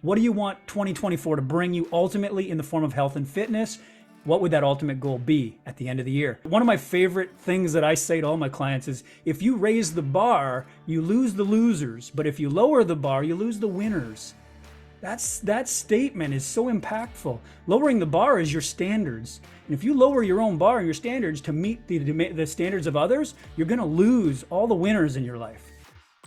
What do you want 2024 to bring you ultimately in the form of health and fitness? What would that ultimate goal be at the end of the year? One of my favorite things that I say to all my clients is, if you raise the bar, you lose the losers. But if you lower the bar, you lose the winners. That statement is so impactful. Lowering the bar is your standards. And if you lower your own bar and your standards to meet the standards of others, you're going to lose all the winners in your life.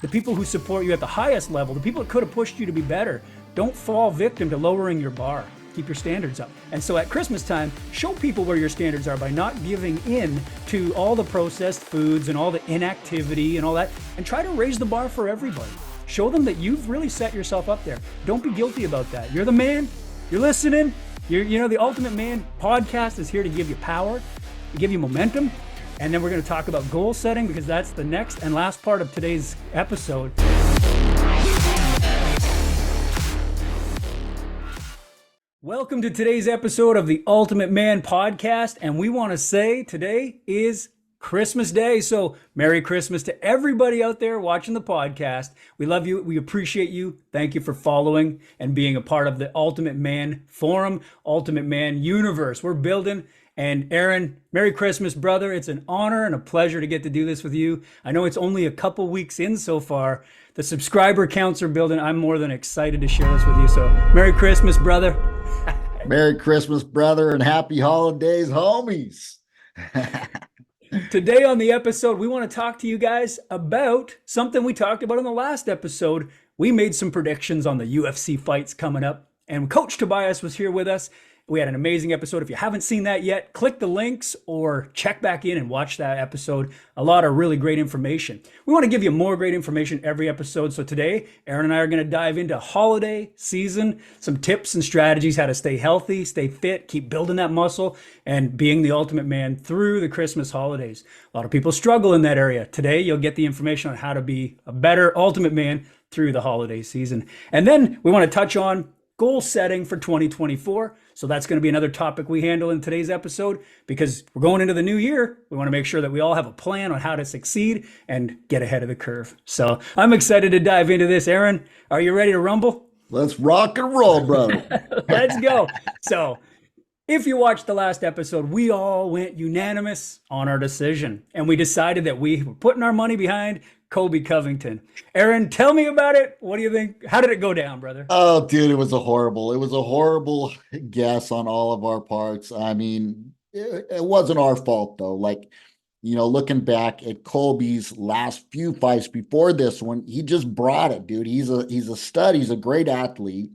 The people who support you at the highest level, the people that could have pushed you to be better, don't fall victim to lowering your bar. Keep your standards up. And so at Christmas time, show people where your standards are by not giving in to all the processed foods and all the inactivity and all that, and try to raise the bar for everybody. Show them that you've really set yourself up there. Don't be guilty about that. You're the man. You're listening. The Ultimate Man podcast is here to give you power, to give you momentum. And then we're going to talk about goal setting, because that's the next and last part of today's episode. Welcome to today's episode of the Ultimate Man podcast. And we want to say today is Christmas Day. So Merry Christmas to everybody out there watching the podcast. We love you. We appreciate you. Thank you for following and being a part of the Ultimate Man Forum, Ultimate Man Universe. We're building. And Aaron, Merry Christmas, brother. It's an honor and a pleasure to get to do this with you. I know it's only a couple weeks in so far. The subscriber counts are building. I'm more than excited to share this with you. So Merry Christmas, brother. Merry Christmas, brother, and happy holidays, homies. Today on the episode, we want to talk to you guys about something we talked about in the last episode. We made some predictions on the UFC fights coming up, and Coach Tobias was here with us. We had an amazing episode. If you haven't seen that yet, click the links or check back in and watch that episode. A lot of really great information. We want to give you more great information every episode. So today, Aaron and I are going to dive into holiday season, some tips and strategies, how to stay healthy, stay fit, keep building that muscle, and being the ultimate man through the Christmas holidays. A lot of people struggle in that area. Today, you'll get the information on how to be a better ultimate man through the holiday season. And then we want to touch on goal setting for 2024. So that's going to be another topic we handle in today's episode, because we're going into the new year. We want to make sure that we all have a plan on how to succeed and get ahead of the curve. So I'm excited to dive into this. Aaron, are you ready to rumble? Let's rock and roll, brother. Let's go. So if you watched the last episode, we all went unanimous on our decision, and we decided that we were putting our money behind Colby Covington. Aaron, tell me about it. What do you think? How did it go down, brother? Oh, dude, it was a horrible guess on all of our parts. I mean, it wasn't our fault, though. Like, looking back at Colby's last few fights before this one, he just brought it, dude. He's a stud. He's a great athlete.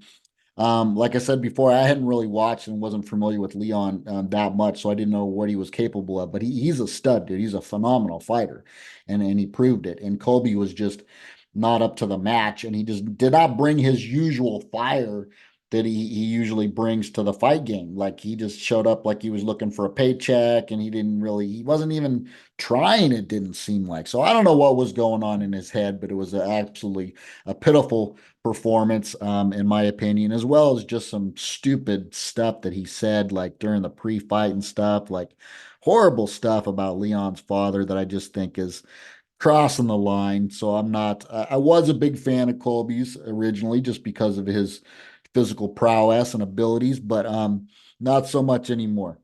Like I said before, I hadn't really watched and wasn't familiar with Leon that much, so I didn't know what he was capable of. But he's a stud, dude. He's a phenomenal fighter, and he proved it. And Colby was just not up to the match, and he just did not bring his usual fire that he usually brings to the fight game. Like, he just showed up like he was looking for a paycheck, and he wasn't even trying, it didn't seem like. So I don't know what was going on in his head, but it was absolutely a pitiful performance, in my opinion, as well as just some stupid stuff that he said, like during the pre-fight and stuff, like horrible stuff about Leon's father that I just think is crossing the line. So I was a big fan of Colby's originally just because of his physical prowess and abilities, but not so much anymore.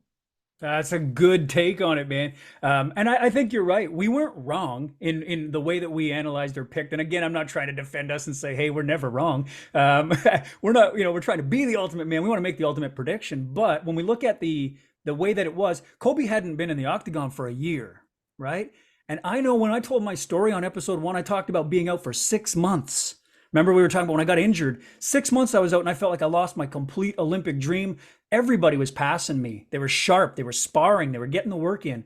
That's a good take on it, man. And I think you're right. We weren't wrong in the way that we analyzed or picked. And again, I'm not trying to defend us and say, hey, we're never wrong. We're not, we're trying to be the ultimate man. We want to make the ultimate prediction. But when we look at the way that it was, Colby hadn't been in the octagon for a year, right? And I know when I told my story on episode 1, I talked about being out for 6 months. Remember, we were talking about when I got injured, 6 months I was out and I felt like I lost my complete Olympic dream. Everybody was passing me. They were sharp. They were sparring. They were getting the work in.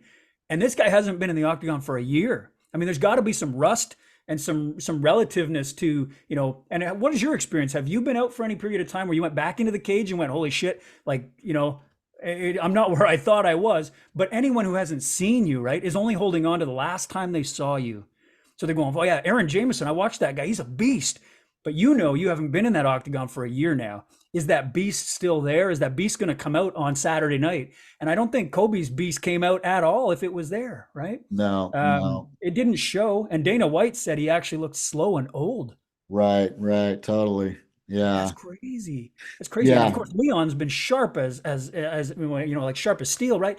And this guy hasn't been in the octagon for a year. I mean, there's got to be some rust and some relativeness to, and what is your experience? Have you been out for any period of time where you went back into the cage and went, holy shit, like, I'm not where I thought I was. But anyone who hasn't seen you, right, is only holding on to the last time they saw you. So they're going, oh yeah, Aaron Jameson, I watched that guy. He's a beast. But you haven't been in that octagon for a year now. Is that beast still there? Is that beast going to come out on Saturday night? And I don't think Colby's beast came out at all if it was there, right? No. It didn't show. And Dana White said he actually looked slow and old. Right, totally. That's Yeah. crazy. That's crazy. And of Yeah. course, Leon's been sharp as like sharp as steel, right?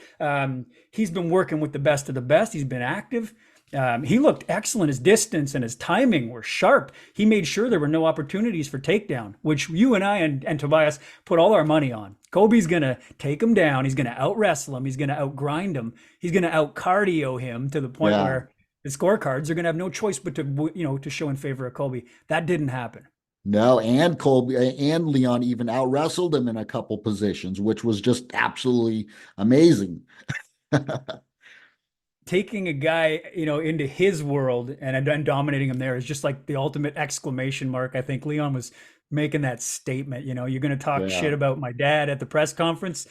He's been working with the best of the best. He's been active. He looked excellent. His distance and his timing were sharp. He made sure there were no opportunities for takedown, which you and I and Tobias put all our money on. Kobe's gonna take him down. He's gonna out wrestle him. He's gonna out grind him. He's gonna out cardio him to the point Yeah. where the scorecards are gonna have no choice but to show in favor of Kobe. That didn't happen. No, and Colby and Leon even out wrestled him in a couple positions, which was just absolutely amazing. Taking a guy, into his world and dominating him there is just like the ultimate exclamation mark. I think Leon was making that statement, you're going to talk Yeah. shit about my dad at the press conference,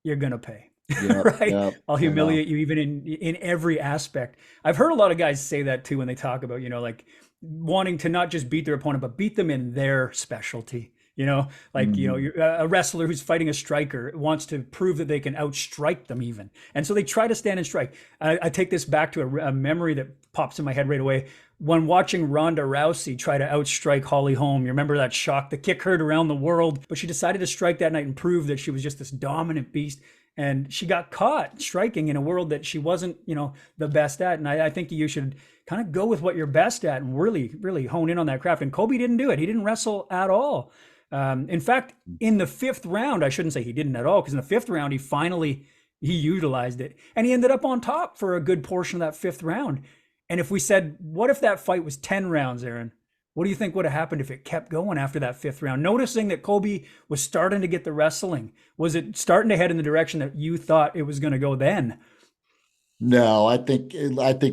you're going to pay. Yep. Right? Yep. I'll I know. humiliate you even in every aspect. I've heard a lot of guys say that too when they talk about, like wanting to not just beat their opponent, but beat them in their specialty. Like, Mhm. you're a wrestler who's fighting a striker wants to prove that they can outstrike them even. And so they try to stand and strike. I take this back to a memory that pops in my head right away. When watching Ronda Rousey try to outstrike Holly Holm, you remember that shock? The kick heard around the world, but she decided to strike that night and prove that she was just this dominant beast. And she got caught striking in a world that she wasn't, the best at. And I think you should kind of go with what you're best at and really, really hone in on that craft. And Kobe didn't do it. He didn't wrestle at all. In fact, in the fifth round, I shouldn't say he didn't at all, because in the fifth round, he utilized it, and he ended up on top for a good portion of that fifth round. And if we said, what if that fight was 10 rounds, Aaron? What do you think would have happened if it kept going after that fifth round? Noticing that Kobe was starting to get the wrestling, was it starting to head in the direction that you thought it was going to go then? No, I think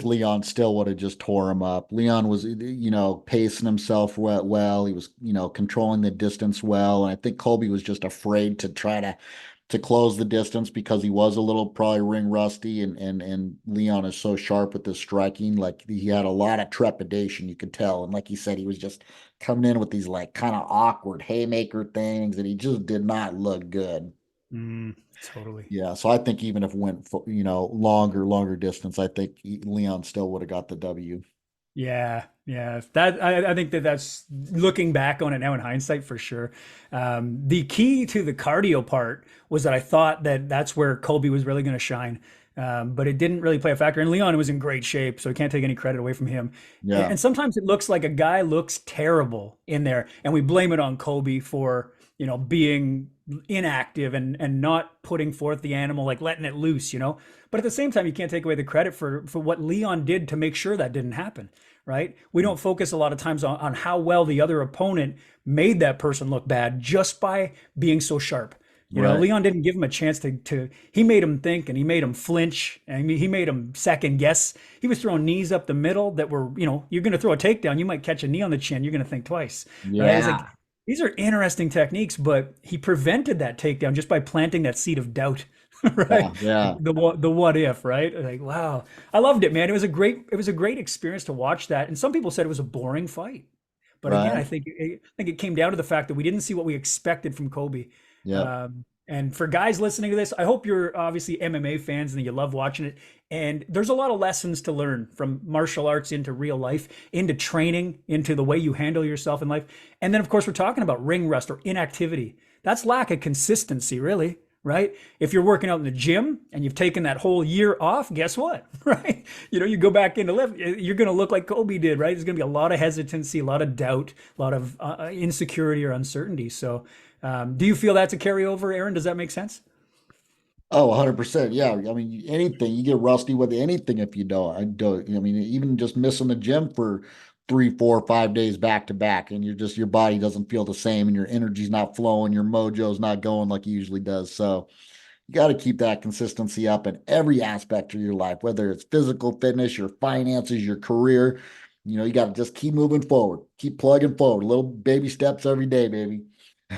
Leon still would have just tore him up. Leon was, pacing himself well. He was, controlling the distance well, and I think Colby was just afraid to try to close the distance because he was a little probably ring rusty, and Leon is so sharp with his striking. Like he had a lot of trepidation, you could tell, and like you said, he was just coming in with these like kind of awkward haymaker things, and he just did not look good. Totally. Yeah, so I think even if it went, longer distance, I think Leon still would have got the W. Yeah, yeah. I think that's looking back on it now in hindsight for sure. The key to the cardio part was that I thought that that's where Colby was really going to shine, but it didn't really play a factor. And Leon was in great shape, so I can't take any credit away from him. And, Yeah, and sometimes it looks like a guy looks terrible in there, and we blame it on Colby for being inactive and not putting forth the animal, like letting it loose. But at the same time, you can't take away the credit for what Leon did to make sure that didn't happen, right? We don't focus a lot of times on how well the other opponent made that person look bad just by being so sharp. right. Leon didn't give him a chance he made him think, and he made him flinch, and he made him second guess. He was throwing knees up the middle that were, you're going to throw a takedown, you might catch a knee on the chin, you're going to think twice, right? It's like, Yeah, these are interesting techniques, but he prevented that takedown just by planting that seed of doubt, yeah, right? yeah, The what if, right? Like, wow, I loved it, man. It was a great experience to watch that. And some people said it was a boring fight, but again, I right. think it came down to the fact that we didn't see what we expected from Kobe. Yep. And for guys listening to this, I hope you're obviously MMA fans and you love watching it. And there's a lot of lessons to learn from martial arts into real life, into training, into the way you handle yourself in life. And then, of course, we're talking about ring rust or inactivity. That's lack of consistency, really, right? If you're working out in the gym and you've taken that whole year off, guess what? Right? You go back into lift, you're going to look like Kobe did, right? There's going to be a lot of hesitancy, a lot of doubt, a lot of insecurity or uncertainty. So, do you feel that's a carryover, Aaron? Does that make sense? Oh, 100%. Yeah. I mean, anything, you get rusty with anything if you don't. I don't, I mean, even just missing the gym for 3, 4, 5 days back to back, and your body doesn't feel the same, and your energy's not flowing, your mojo's not going like it usually does. So you got to keep that consistency up in every aspect of your life, whether it's physical fitness, your finances, your career. You got to just keep moving forward, keep plugging forward, little baby steps every day, baby.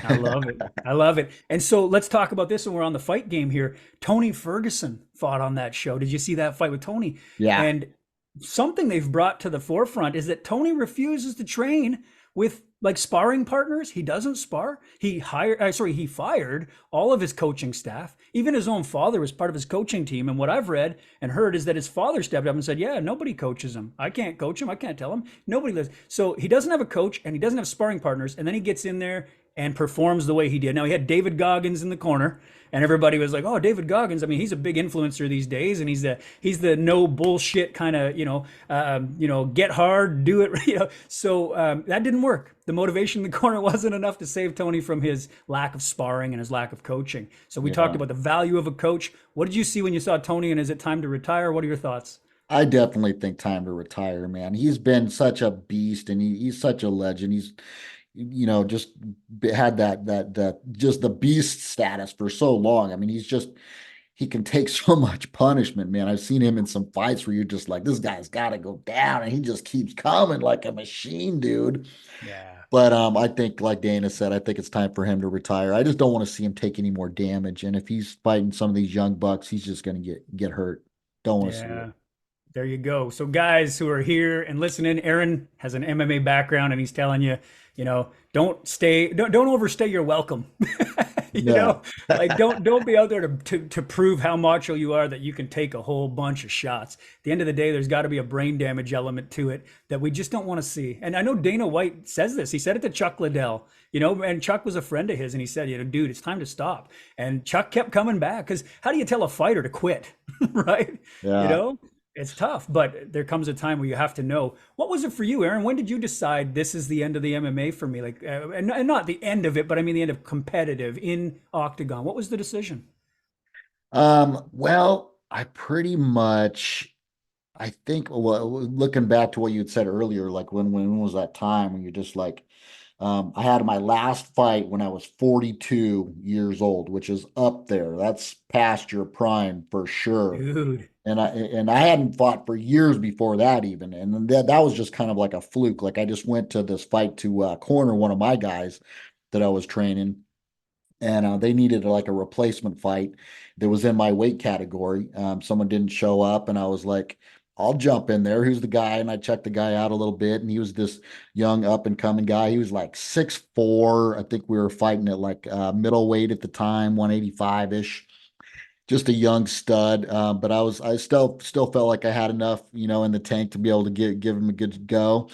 I love it. I love it. And so let's talk about this when we're on the fight game here. Tony Ferguson fought on that show. Did you see that fight with Tony? Yeah. And something they've brought to the forefront is that Tony refuses to train with like sparring partners. He doesn't spar. He fired all of his coaching staff. Even his own father was part of his coaching team. And what I've read and heard is that his father stepped up and said, "Yeah, nobody coaches him. I can't coach him. I can't tell him. Nobody lives." So he doesn't have a coach and he doesn't have sparring partners. And then he gets in there and performs the way he did. Now he had David Goggins in the corner, and everybody was like, "Oh, David Goggins. I mean, he's a big influencer these days, and he's the no bullshit kind of get hard, do it." So that didn't work. The motivation in the corner wasn't enough to save Tony from his lack of sparring and his lack of coaching. So we talked Yeah. about the value of a coach. What did you see when you saw Tony, and is it time to retire? What are your thoughts? I definitely think time to retire, man. He's been such a beast and he's such a legend. He's, just had that just the beast status for so long. I mean, he can take so much punishment, man. I've seen him in some fights where you're just like, this guy's got to go down, and he just keeps coming like a machine, dude. Yeah. But I think, like Dana said, I think it's time for him to retire. I just don't want to see him take any more damage. And if he's fighting some of these young bucks, he's just going to get hurt. Don't want to see it. Yeah. There you go. So, guys who are here and listening, Aaron has an MMA background, and he's telling you, don't overstay your welcome. you No. know, like don't be out there to prove how macho you are that you can take a whole bunch of shots. At the end of the day, there's got to be a brain damage element to it that we just don't want to see. And I know Dana White says this. He said it to Chuck Liddell, and Chuck was a friend of his, and he said, dude, it's time to stop. And Chuck kept coming back because how do you tell a fighter to quit, right? You Yeah. know. It's tough, but there comes a time where you have to know. What was it for you, Aaron? When did you decide this is the end of the MMA for me? Like, and not the end of it, but I mean the end of competitive in Octagon. What was the decision? Well, I pretty much, I think, well, looking back to what you had said earlier, like when was that time when you're just like, I had my last fight when I was 42 years old, which is up there. That's past your prime for sure. Dude. And I hadn't fought for years before that even, and then that was just kind of like a fluke. Like I just went to this fight to corner one of my guys that I was training, and they needed like a replacement fight that was in my weight category. Someone didn't show up, and I was like, I'll jump in there. Who's the guy? And I checked the guy out a little bit, and he was this young up and coming guy. He was like 6'4". I think we were fighting at like middleweight at the time, 185 ish. Just a young stud, but I still felt like I had enough, in the tank to be able to give him a good go.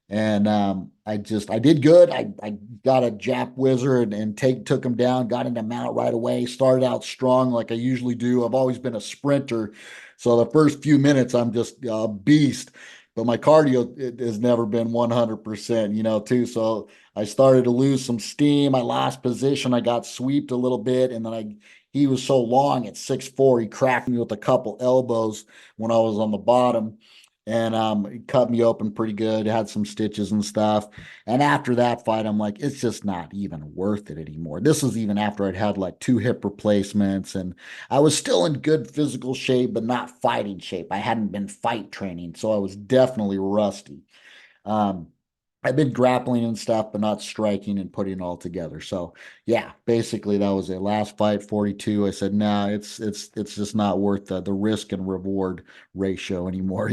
And I did good. I got a Jap wizard and took him down, got into mount right away, started out strong like I usually do. I've always been a sprinter. So the first few minutes I'm just a beast. But my cardio it has never been 100%, too. So I started to lose some steam. I lost position. I got sweeped a little bit. And then he was so long at 6'4", he cracked me with a couple elbows when I was on the bottom, and it cut me open pretty good. Had some stitches and stuff. And after that fight, I'm like, it's just not even worth it anymore. This was even after I'd had like 2 hip replacements, and I was still in good physical shape, but not fighting shape. I hadn't been fight training, so I was definitely rusty. Um, I've been grappling and stuff, but not striking and putting it all together. So yeah, basically that was it. Last fight, 42. I said, no, it's just not worth the risk and reward ratio anymore.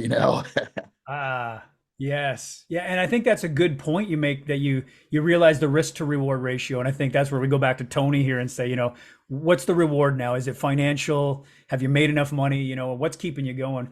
Ah, yes. Yeah, and I think that's a good point you make that you realize the risk to reward ratio. And I think that's where we go back to Tony here and say, what's the reward now? Is it financial? Have you made enough money? What's keeping you going?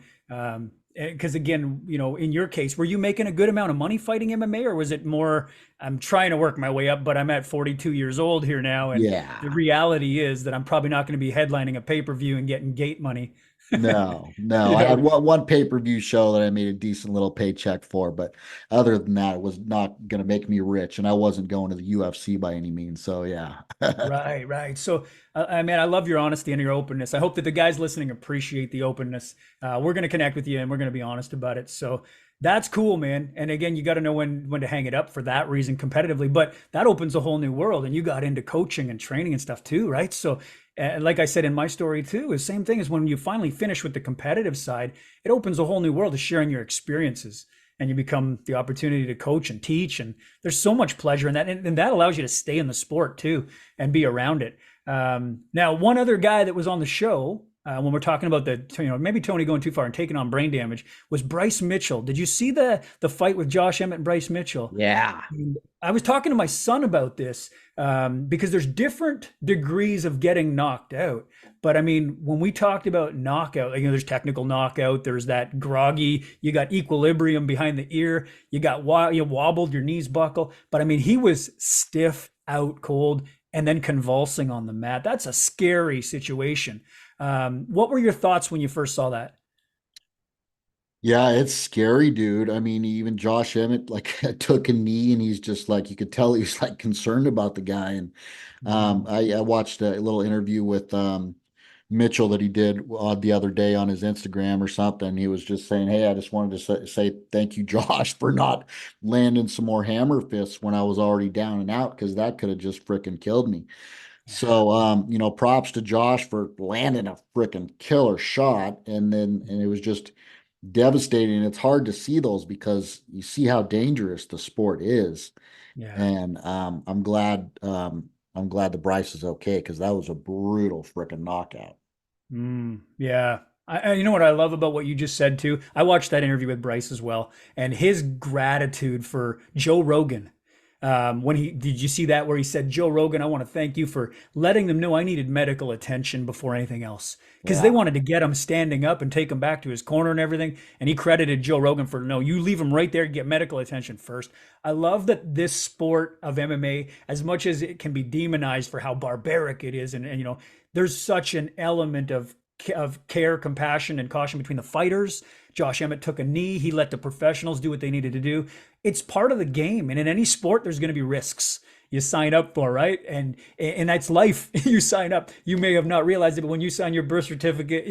Because again, in your case, were you making a good amount of money fighting MMA, or was it more, I'm trying to work my way up, but I'm at 42 years old here now, and the Yeah. reality is that I'm probably not going to be headlining a pay-per-view and getting gate money. No, no. You I had know, one pay-per-view show that I made a decent little paycheck for, but other than that, it was not going to make me rich, and I wasn't going to the UFC by any means. So yeah. Right, right. So, I love your honesty and your openness. I hope that the guys listening appreciate the openness. We're going to connect with you and we're going to be honest about it. So that's cool, man. And again, you got to know when to hang it up for that reason competitively. But that opens a whole new world. And you got into coaching and training and stuff too, right? So, like I said in my story too, is same thing as when you finally finish with the competitive side, it opens a whole new world of sharing your experiences. And you become the opportunity to coach and teach, and there's so much pleasure in that, and that allows you to stay in the sport too and be around it. Now, one other guy that was on the show when we're talking about maybe Tony going too far and taking on brain damage, was Bryce Mitchell. Did you see the fight with Josh Emmett and Bryce Mitchell? Yeah. And I was talking to my son about this because there's different degrees of getting knocked out. But I mean, when we talked about knockout, like, there's technical knockout, there's that groggy, you got equilibrium behind the ear, you wobbled, your knees buckle. But I mean, he was stiff, out cold, and then convulsing on the mat. That's a scary situation. What were your thoughts when you first saw that? Yeah, it's scary, dude. I mean, even Josh Emmett like took a knee and he's just like you could tell he's like concerned about the guy. And Mm, I watched a little interview with Mitchell that he did the other day on his Instagram or something. He was just saying, "Hey, I just wanted to say thank you, Josh, for not landing some more hammer fists when I was already down and out because that could have just freaking killed me." yeah, So, props to Josh for landing a freaking killer shot, and it was just devastating. It's hard to see those because you see how dangerous the sport is, yeah. and I'm glad the Bryce is okay because that was a brutal freaking knockout. Yeah. You know what I love about what you just said too? I watched that interview with Bryce as well, and his gratitude for Joe Rogan. When he did you see that where he said, Joe Rogan, I want to thank you for letting them know I needed medical attention before anything else. Because they Yeah, wanted to get him standing up and take him back to his corner and everything. And he credited Joe Rogan for no, you leave him right there to get medical attention first. I love that this sport of MMA, as much as it can be demonized for how barbaric it is, and there's such an element of care, compassion, and caution between the fighters. Josh Emmett took a knee. He let the professionals do what they needed to do. It's part of the game, and in any sport, there's going to be risks you sign up for, right? And that's life. You sign up. You may have not realized it, but when you sign your birth certificate,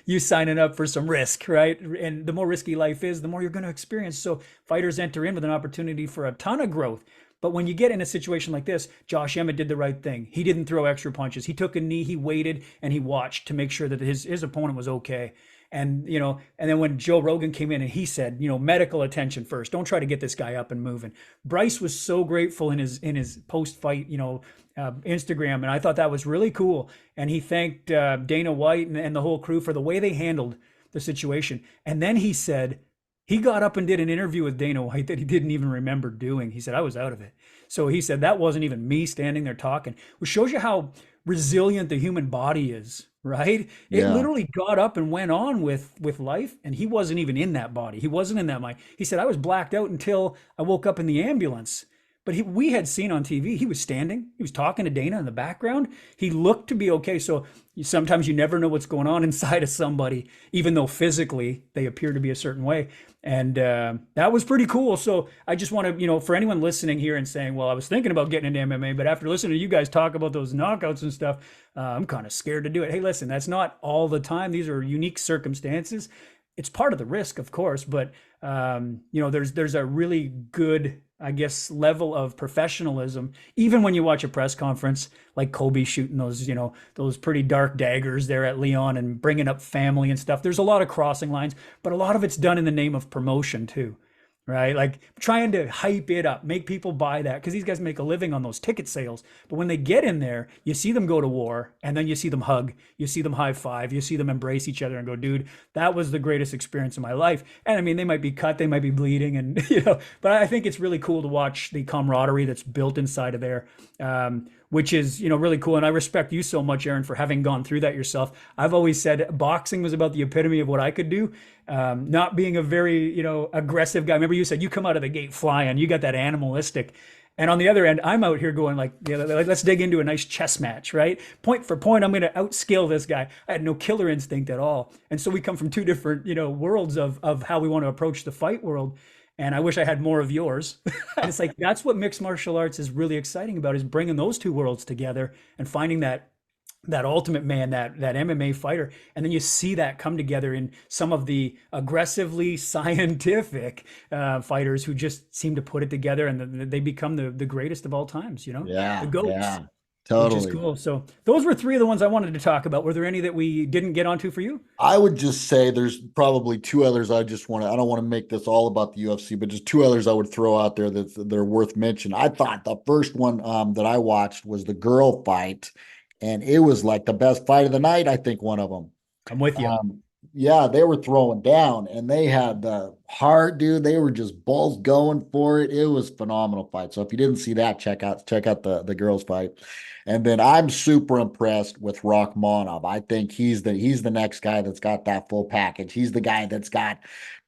you signing up for some risk, right? And the more risky life is, the more you're going to experience. So fighters enter in with an opportunity for a ton of growth. But when you get in a situation like this, Josh Emmett did the right thing. He didn't throw extra punches. He took a knee, he waited, and he watched to make sure that his opponent was okay. And then when Joe Rogan came in and he said, medical attention first. Don't try to get this guy up and moving. Bryce was so grateful in his post fight, Instagram, and I thought that was really cool. And he thanked Dana White and the whole crew for the way they handled the situation. And then he said, he got up and did an interview with Dana White that he didn't even remember doing. He said, I was out of it. So he said, that wasn't even me standing there talking, which shows you how resilient the human body is, right? It yeah, literally got up and went on with life, and he wasn't even in that body. He wasn't in that mind. He said, I was blacked out until I woke up in the ambulance. But we had seen on TV, he was standing, he was talking to Dana in the background. He looked to be okay. So sometimes you never know what's going on inside of somebody, even though physically they appear to be a certain way. And that was pretty cool. So I just want to, for anyone listening here and saying, well, I was thinking about getting into MMA, but after listening to you guys talk about those knockouts and stuff, I'm kind of scared to do it. Hey, listen, that's not all the time. These are unique circumstances. It's part of the risk, of course, but there's a really good, I guess, level of professionalism. Even when you watch a press conference like Kobe shooting those pretty dark daggers there at Leon and bringing up family and stuff. There's a lot of crossing lines, but a lot of it's done in the name of promotion too, right? Like trying to hype it up, make people buy that because these guys make a living on those ticket sales. But when they get in there, you see them go to war and then you see them hug, you see them high five, you see them embrace each other and go, dude, that was the greatest experience of my life. And I mean, they might be cut, they might be bleeding, and but I think it's really cool to watch the camaraderie that's built inside of there. Which is really cool, and I respect you so much, Aaron, for having gone through that yourself. I've always said boxing was about the epitome of what I could do, not being a very aggressive guy. Remember you said you come out of the gate flying, you got that animalistic, and on the other end I'm out here going like, let's dig into a nice chess match, right? Point for point, I'm going to outskill this guy. I had no killer instinct at all, and so we come from two different worlds of how we want to approach the fight world. And I wish I had more of yours. And it's like that's what mixed martial arts is really exciting about, is bringing those two worlds together and finding that ultimate man, that MMA fighter. And then you see that come together in some of the aggressively scientific fighters who just seem to put it together, and they become the greatest of all times, the yeah, goats, yeah, which is totally. cool. So those were three of the ones I wanted to talk about. Were there any that we didn't get onto for you? I would just say there's probably two others I don't want to make this all about the UFC, but just two others I would throw out there that they're worth mention. I thought the first one that I watched was the girl fight, and it was like the best fight of the night, I think one of them. I'm with you. Yeah, they were throwing down and they had the heart, dude. They were just balls going for it. It was a phenomenal fight. So if you didn't see that, check out the girls fight. And then I'm super impressed with Rachmanov. I think he's the next guy that's got that full package. He's the guy that's got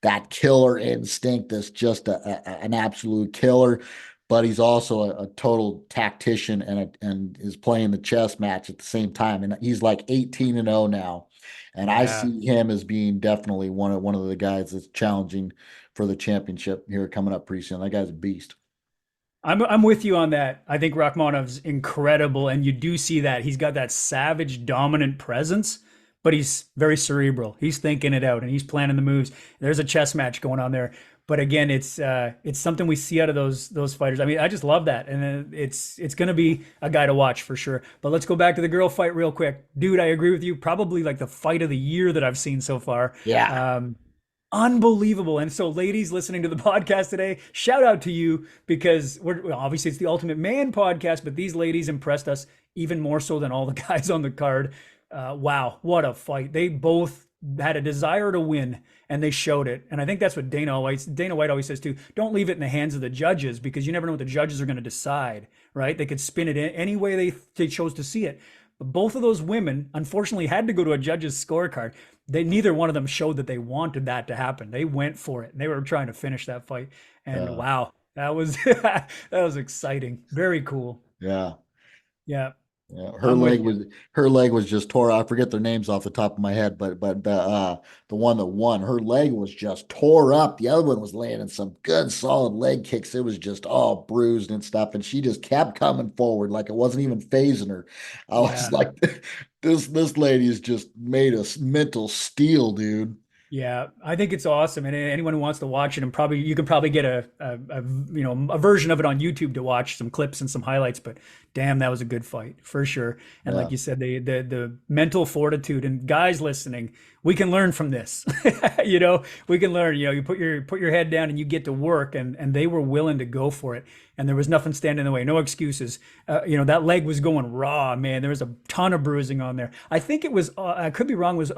that killer instinct that's just an absolute killer. But he's also a total tactician and is playing the chess match at the same time. And he's like 18-0 now. And I Yeah. see him as being definitely one of the guys that's challenging for the championship here coming up pretty soon. That guy's a beast. I'm with you on that. I think Rachmanov's incredible, and you do see that he's got that savage, dominant presence, but he's very cerebral. He's thinking it out and he's planning the moves. There's a chess match going on there. But again, it's something we see out of those fighters. I mean, I just love that, and it's going to be a guy to watch for sure. But let's go back to the girl fight real quick, dude. I agree with you. Probably like the fight of the year that I've seen so far. Yeah. Um, Unbelievable. And so, ladies listening to the podcast today, shout out to you because well, obviously it's the Ultimate Man podcast, but these ladies impressed us even more so than all the guys on the card. Wow, what a fight. They both had a desire to win and they showed it. And I think that's what Dana White always says too. Don't leave it in the hands of the judges because you never know what the judges are going to decide, right? They could spin it in any way they chose to see it. But both of those women unfortunately had to go to a judge's scorecard. Neither one of them showed that they wanted that to happen. They went for it and they were trying to finish that fight. And Uh, wow, that was that was exciting. Very cool. yeah. Yeah, Yeah, her I'm with leg you. was her leg was just tore. I forget their names off the top of my head, but the one that won, her leg was just tore up. The other one was landing some good solid leg kicks. It was just all bruised and stuff, and she just kept coming forward like it wasn't even phasing her. I was Yeah. like, this lady is just made us mental steel, dude. Yeah, I think it's awesome, and anyone who wants to watch it, and probably you can probably get a version of it on YouTube to watch some clips and some highlights. But damn, that was a good fight for sure. And like Yeah, you said, the mental fortitude and guys listening, we can learn from this. We can learn. You put your head down and you get to work, and they were willing to go for it, and there was nothing standing in the way, no excuses. That leg was going raw, man. There was a ton of bruising on there. I think it was. I could be wrong. Was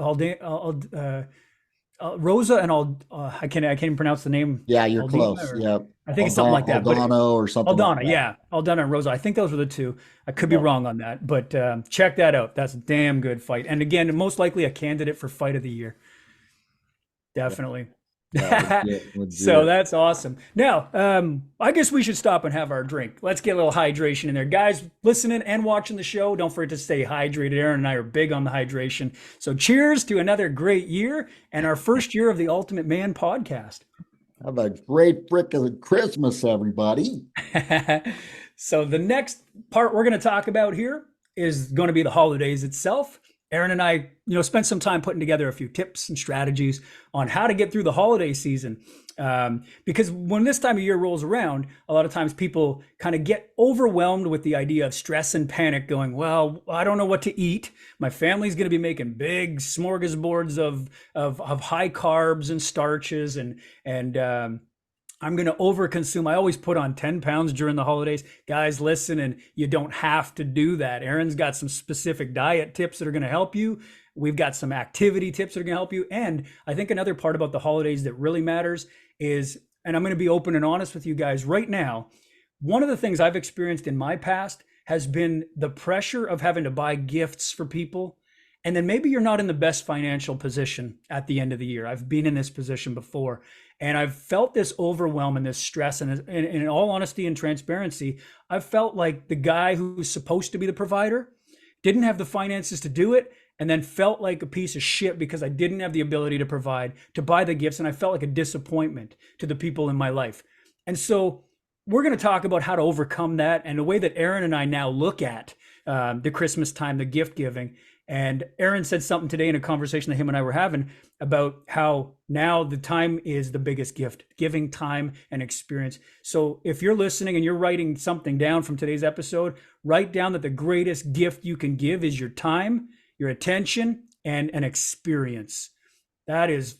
Rosa and I can't even pronounce the name. yeah, you're Aldina, close. or Yeah, I think it's something like that. But Aldano or something like Aldana, that. yeah, Aldana and Rosa. I think those were the two. I could be Yeah, wrong on that, but check that out. That's a damn good fight. And again, most likely a candidate for fight of the year. yeah, Definitely. yeah, legit, So legit. that's awesome. Now, I guess we should stop and have our drink. Let's get a little hydration in there. Guys, listening and watching the show, don't forget to stay hydrated. Aaron and I are big on the hydration. So cheers to another great year and our first year of the Ultimate Man podcast. Have a great frickin' Christmas, everybody. So the next part we're going to talk about here is going to be the holidays itself. Aaron and I, spent some time putting together a few tips and strategies on how to get through the holiday season. Because when this time of year rolls around, a lot of times people kind of get overwhelmed with the idea of stress and panic going, well, I don't know what to eat. My family's going to be making big smorgasbords of high carbs and starches and I'm going to overconsume. I always put on 10 pounds during the holidays. Guys, listen, and you don't have to do that. Aaron's got some specific diet tips that are going to help you. We've got some activity tips that are going to help you. And I think another part about the holidays that really matters is, and I'm going to be open and honest with you guys right now, one of the things I've experienced in my past has been the pressure of having to buy gifts for people. And then maybe you're not in the best financial position at the end of the year. I've been in this position before. And I've felt this overwhelm and this stress. And in all honesty and transparency, I've felt like the guy who's supposed to be the provider didn't have the finances to do it, and then felt like a piece of shit because I didn't have the ability to provide, to buy the gifts. And I felt like a disappointment to the people in my life. And so we're going to talk about how to overcome that and the way that Aaron and I now look at the Christmas time, the gift giving. And Aaron said something today in a conversation that him and I were having about how now the time is the biggest gift, giving time and experience. So if you're listening and you're writing something down from today's episode, write down that the greatest gift you can give is your time, your attention, and an experience. That is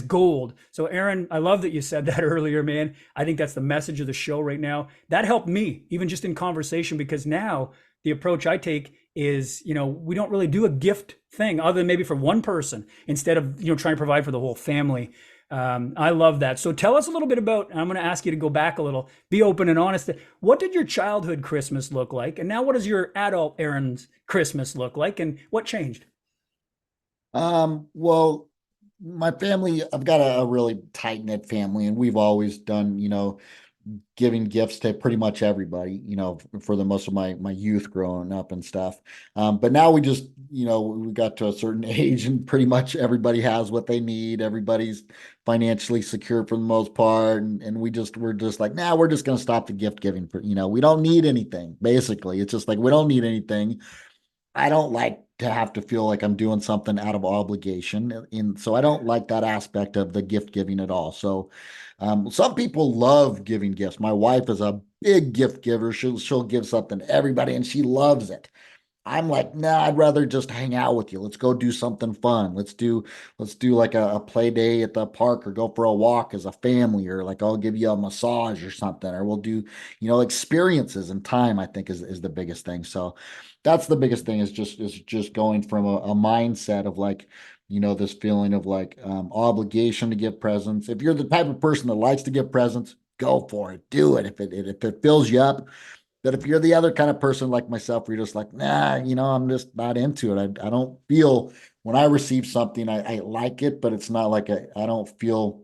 gold. So Aaron, I love that you said that earlier, man. I think that's the message of the show right now. That helped me, even just in conversation, because now the approach I take is, we don't really do a gift thing other than maybe for one person instead of, trying to provide for the whole family. I love that. So tell us a little bit about, I'm going to ask you to go back a little, be open and honest. What did your childhood Christmas look like? And now what does your adult Aaron's Christmas look like? And what changed? Well, my family, I've got a really tight-knit family, and we've always done, giving gifts to pretty much everybody, for the most of my youth growing up and stuff. But now we just, we got to a certain age and pretty much everybody has what they need. Everybody's financially secure for the most part. And we're just like, nah, we're just going to stop the gift giving for, we don't need anything. Basically, it's just like, we don't need anything. I don't like to have to feel like I'm doing something out of obligation. And so I don't like that aspect of the gift giving at all. So some people love giving gifts. My wife is a big gift giver. She'll give something to everybody and she loves it. I'm like, nah, I'd rather just hang out with you. Let's go do something fun. Let's do like a play day at the park or go for a walk as a family, or like I'll give you a massage or something, or we'll do, experiences and time, I think is the biggest thing. So that's the biggest thing is just going from a mindset of like, this feeling of like obligation to give presents. If you're the type of person that likes to give presents, go for it. Do it. If it fills you up, that if you're the other kind of person like myself, where you're just like, nah, I'm just not into it. I don't feel when I receive something, I like it, but it's not like I don't feel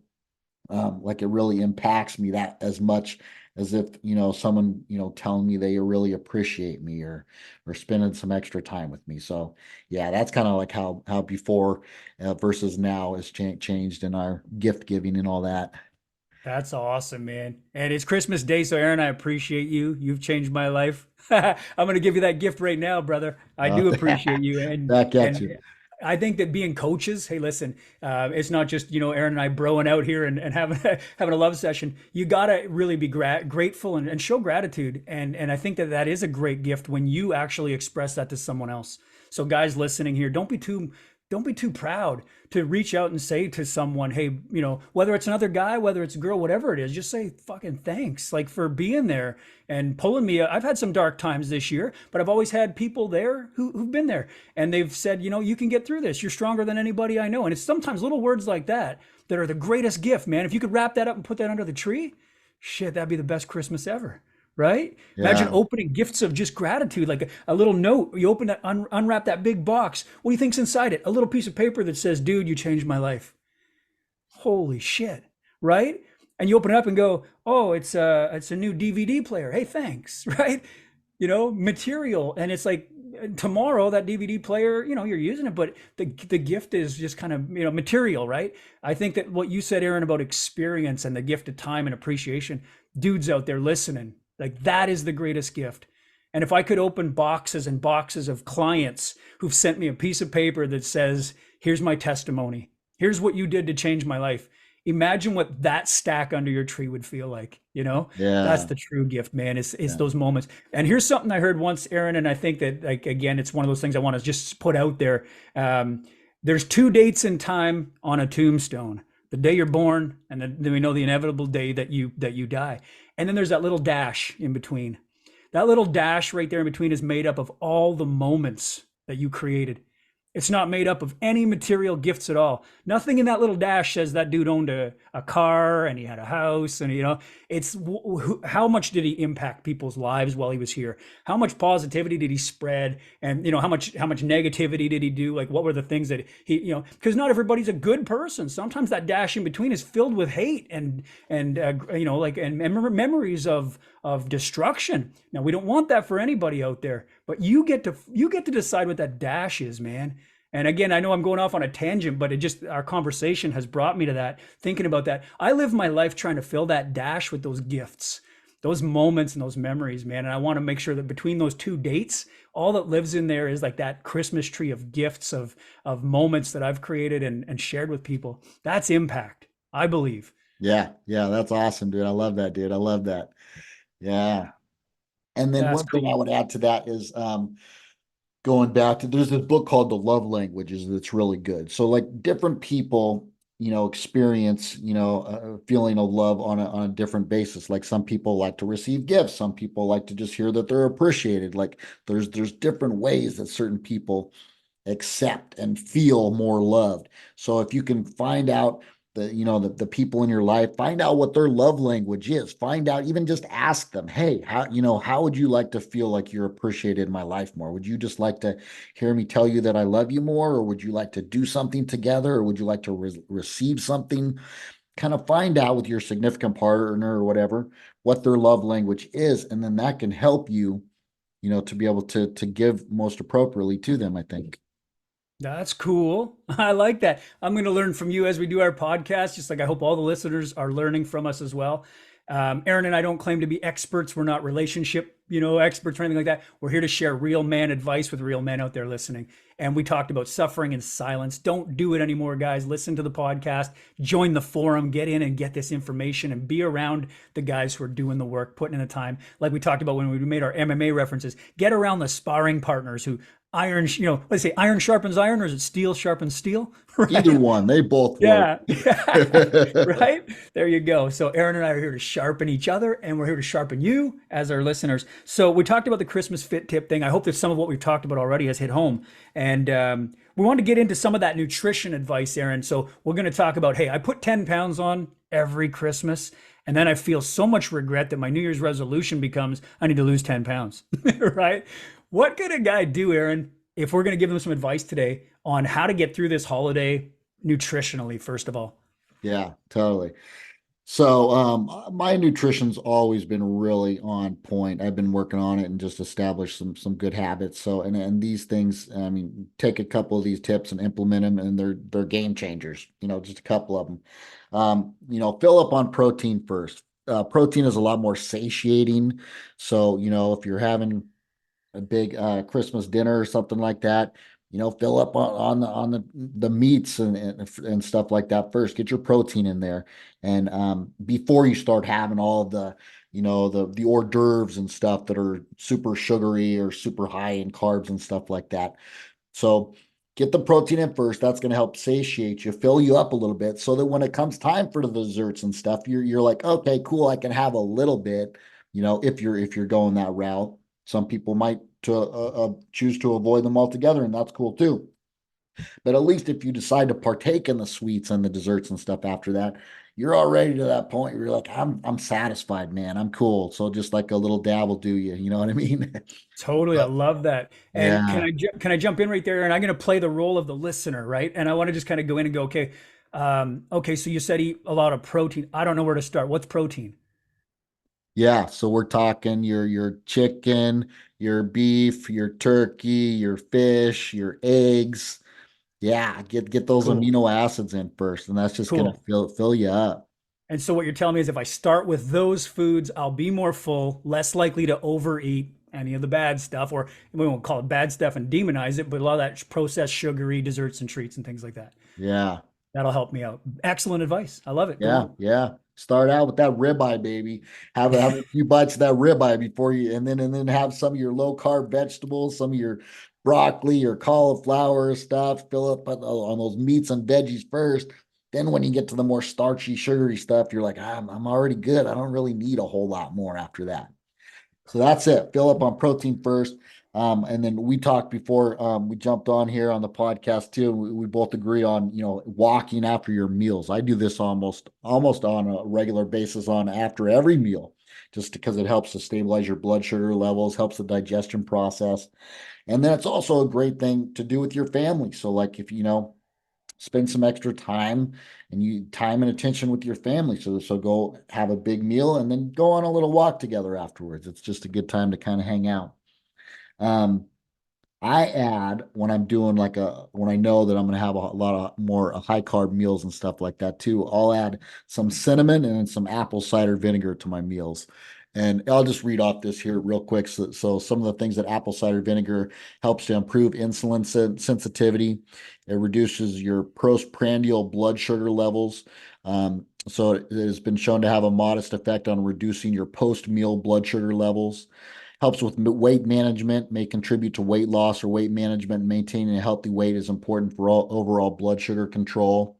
like it really impacts me that as much as if, someone, telling me they really appreciate me or spending some extra time with me. So yeah, that's kind of like how before versus now has changed in our gift giving and all that. That's awesome, man. And it's Christmas Day, so Aaron, I appreciate you. You've changed my life. I'm going to give you that gift right now, brother. I do appreciate you. And Back at and you. I think that being coaches, hey, listen, it's not just, Aaron and I broing out here and having having a love session. You got to really be grateful and show gratitude. And I think that that is a great gift when you actually express that to someone else. So guys listening here, don't be too proud to reach out and say to someone, hey, whether it's another guy, whether it's a girl, whatever it is, just say fucking thanks, like for being there and pulling me. I've had some dark times this year, but I've always had people there who've been there and they've said, you can get through this. You're stronger than anybody I know. And it's sometimes little words like that that are the greatest gift, man. If you could wrap that up and put that under the tree, shit, that'd be the best Christmas ever. Right? Imagine Yeah. opening gifts of just gratitude, like a little note. You open that, unwrap that big box. What do you think's inside it? A little piece of paper that says, "Dude, you changed my life." Holy shit! Right? And you open it up and go, "Oh, it's a new DVD player. Hey, thanks." Right? Material, and it's like tomorrow that DVD player, you're using it, but the gift is just kind of material, right? I think that what you said, Aaron, about experience and the gift of time and appreciation, dudes out there listening, like that is the greatest gift. And if I could open boxes and boxes of clients who've sent me a piece of paper that says, "Here's my testimony. Here's what you did to change my life." Imagine what that stack under your tree would feel like, That's Yeah. the true gift, man. It's Yeah. those moments. And here's something I heard once, Aaron, and I think that, like, again, it's one of those things I want to just put out there. Um, there's two dates in time on a tombstone: the day you're born, and then we know the inevitable day that you die. And then there's that little dash in between. That little dash right there in between is made up of all the moments that you created. It's not made up of any material gifts at all. Nothing in that little dash says that dude owned a car and he had a house and it's how much did he impact people's lives while he was here? How much positivity did he spread? And how much negativity did he do? Like what were the things that because not everybody's a good person. Sometimes that dash in between is filled with hate and memories of destruction. Now we don't want that for anybody out there, but you get to decide what that dash is, man. And again, I know I'm going off on a tangent, but it just our conversation has brought me to that, thinking about that. I live my life trying to fill that dash with those gifts, those moments and those memories, man. And I want to make sure that between those two dates, all that lives in there is like that Christmas tree of gifts of moments that I've created and shared with people. That's impact, I believe. Yeah. Yeah. That's awesome, dude. I love that, dude. I love that. Yeah. And then That's one thing I cool. would add to that is going back to there's this book called The Love Languages that's really good. So like different people experience, a feeling of love on a different basis. Like some people like to receive gifts, some people like to just hear that they're appreciated. Like there's different ways that certain people accept and feel more loved. So if you can find out the people in your life, find out what their love language is. Find out, even just ask them, hey, how would you like to feel like you're appreciated in my life more? Would you just like to hear me tell you that I love you more? Or would you like to do something together? Or would you like to receive something? Kind of find out with your significant partner or whatever what their love language is. And then that can help you, to be able to give most appropriately to them, I think. That's cool. I like that. I'm going to learn from you as we do our podcast, just like I hope all the listeners are learning from us as well. Aaron and I don't claim to be experts. We're not relationship, experts or anything like that. We're here to share real man advice with real men out there listening. And we talked about suffering and silence. Don't do it anymore, guys. Listen to the podcast, join the forum, get in and get this information and be around the guys who are doing the work, putting in the time. Like we talked about when we made our MMA references, get around the sparring partners who iron, let's say iron sharpens iron, or is it steel sharpens steel? Either Right. one, they both work. Yeah. Right. There you go. So Aaron and I are here to sharpen each other, and we're here to sharpen you as our listeners. So we talked about the Christmas fit tip thing. I hope that some of what we've talked about already has hit home. And we want to get into some of that nutrition advice, Aaron. So we're going to talk about, hey, I put 10 pounds on every Christmas. And then I feel so much regret that my New Year's resolution becomes I need to lose 10 pounds. Right. What could a guy do, Aaron, if we're going to give them some advice today on how to get through this holiday nutritionally, first of all? Yeah, totally. So, my nutrition's always been really on point. I've been working on it and just established some good habits. So, and these things, I mean, take a couple of these tips and implement them, and they're game changers. Just a couple of them. Fill up on protein first. Protein is a lot more satiating. So, if you're having a big Christmas dinner or something like that, fill up on the meats and stuff like that first. Get your protein in there, and before you start having all of the hors d'oeuvres and stuff that are super sugary or super high in carbs and stuff like that. So get the protein in first. That's going to help satiate you, fill you up a little bit, so that when it comes time for the desserts and stuff, you're like, okay, cool, I can have a little bit. If you're going that route. Some people might choose to avoid them altogether, and that's cool too. But at least if you decide to partake in the sweets and the desserts and stuff after that, you're already to that point where you're like, I'm satisfied, man. I'm cool. So just like a little dab will do you. You know what I mean? Totally, I love that. And Yeah. can I jump in right there? And I'm going to play the role of the listener, right? And I want to just kind of go in and go, okay, okay. So you said eat a lot of protein. I don't know where to start. What's protein? Yeah, so we're talking your chicken, your beef, your turkey, your fish, your eggs. Yeah, get those Cool, amino acids in first, and that's just gonna cool. fill you up. And so what you're telling me is if I start with those foods, I'll be more full, less likely to overeat any of the bad stuff, or we won't call it bad stuff and demonize it, but a lot of that processed sugary desserts and treats and things like that. Yeah. That'll help me out. Excellent advice. I love it. Go Yeah, on. yeah. Start out with that ribeye, baby. Have a few bites of that ribeye before you, and then have some of your low carb vegetables, some of your broccoli or cauliflower stuff. Fill up on those meats and veggies first. Then when you get to the more starchy, sugary stuff, you're like, I'm already good. I don't really need a whole lot more after that. So that's it. Fill up on protein first. And then we talked before we jumped on here on the podcast too. We both agree on, walking after your meals. I do this almost on a regular basis on after every meal, just because it helps to stabilize your blood sugar levels, helps the digestion process. And then it's also a great thing to do with your family. So like if spend some extra time and you time and attention with your family. So go have a big meal and then go on a little walk together afterwards. It's just a good time to kind of hang out. Um, I add when I'm doing when I know that I'm going to have a lot of more high carb meals and stuff like that too. I'll add some cinnamon and some apple cider vinegar to my meals. And I'll just read off this here real quick. So some of the things that apple cider vinegar helps to improve insulin sensitivity. It reduces your postprandial blood sugar levels. So it has been shown to have a modest effect on reducing your post-meal blood sugar levels. Helps with weight management, may contribute to weight loss or weight management. Maintaining a healthy weight is important for overall blood sugar control.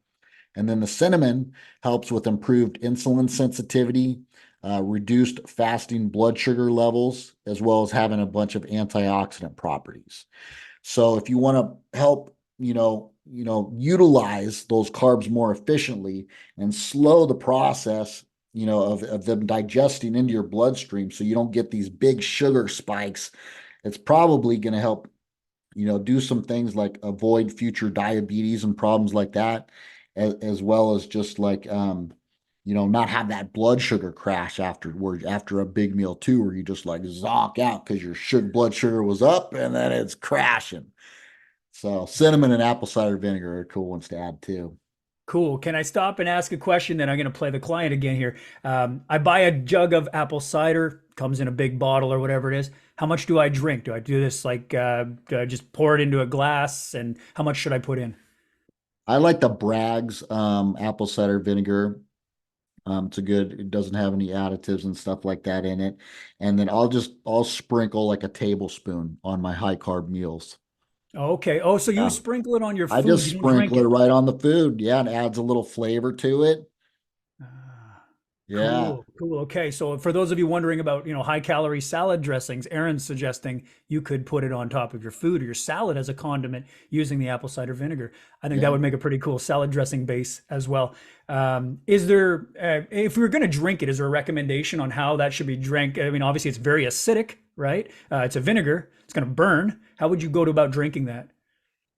And then the cinnamon helps with improved insulin sensitivity, reduced fasting blood sugar levels, as well as having a bunch of antioxidant properties. So if you want to help, utilize those carbs more efficiently and slow the process, of them digesting into your bloodstream so you don't get these big sugar spikes, it's probably going to help, do some things like avoid future diabetes and problems like that, as well as just like, not have that blood sugar crash afterwards after a big meal too, where you just like zonk out because your blood sugar was up and then it's crashing. So cinnamon and apple cider vinegar are cool ones to add too. Cool. Can I stop and ask a question? Then I'm going to play the client again here. I buy a jug of apple cider, comes in a big bottle or whatever it is. How much do I drink? Do I do this like, do I just pour it into a glass? And how much should I put in? I like the Bragg's apple cider vinegar. It's a good, it doesn't have any additives and stuff like that in it. And then I'll sprinkle like a tablespoon on my high carb meals. Okay. Oh, so you Yeah. sprinkle it on your I food. just You don't drink sprinkle it it. right on the food. Yeah, and adds a little flavor to it. Ah, Yeah. cool, cool. Okay, so for those of you wondering about, high calorie salad dressings, Aaron's suggesting you could put it on top of your food or your salad as a condiment using the apple cider vinegar. I think that Yeah. would make a pretty cool salad dressing base as well. Is there, if we were going to drink it, is there a recommendation on how that should be drank? I mean, obviously it's very acidic, right? It's a vinegar. It's going to burn. How would you go to about drinking that?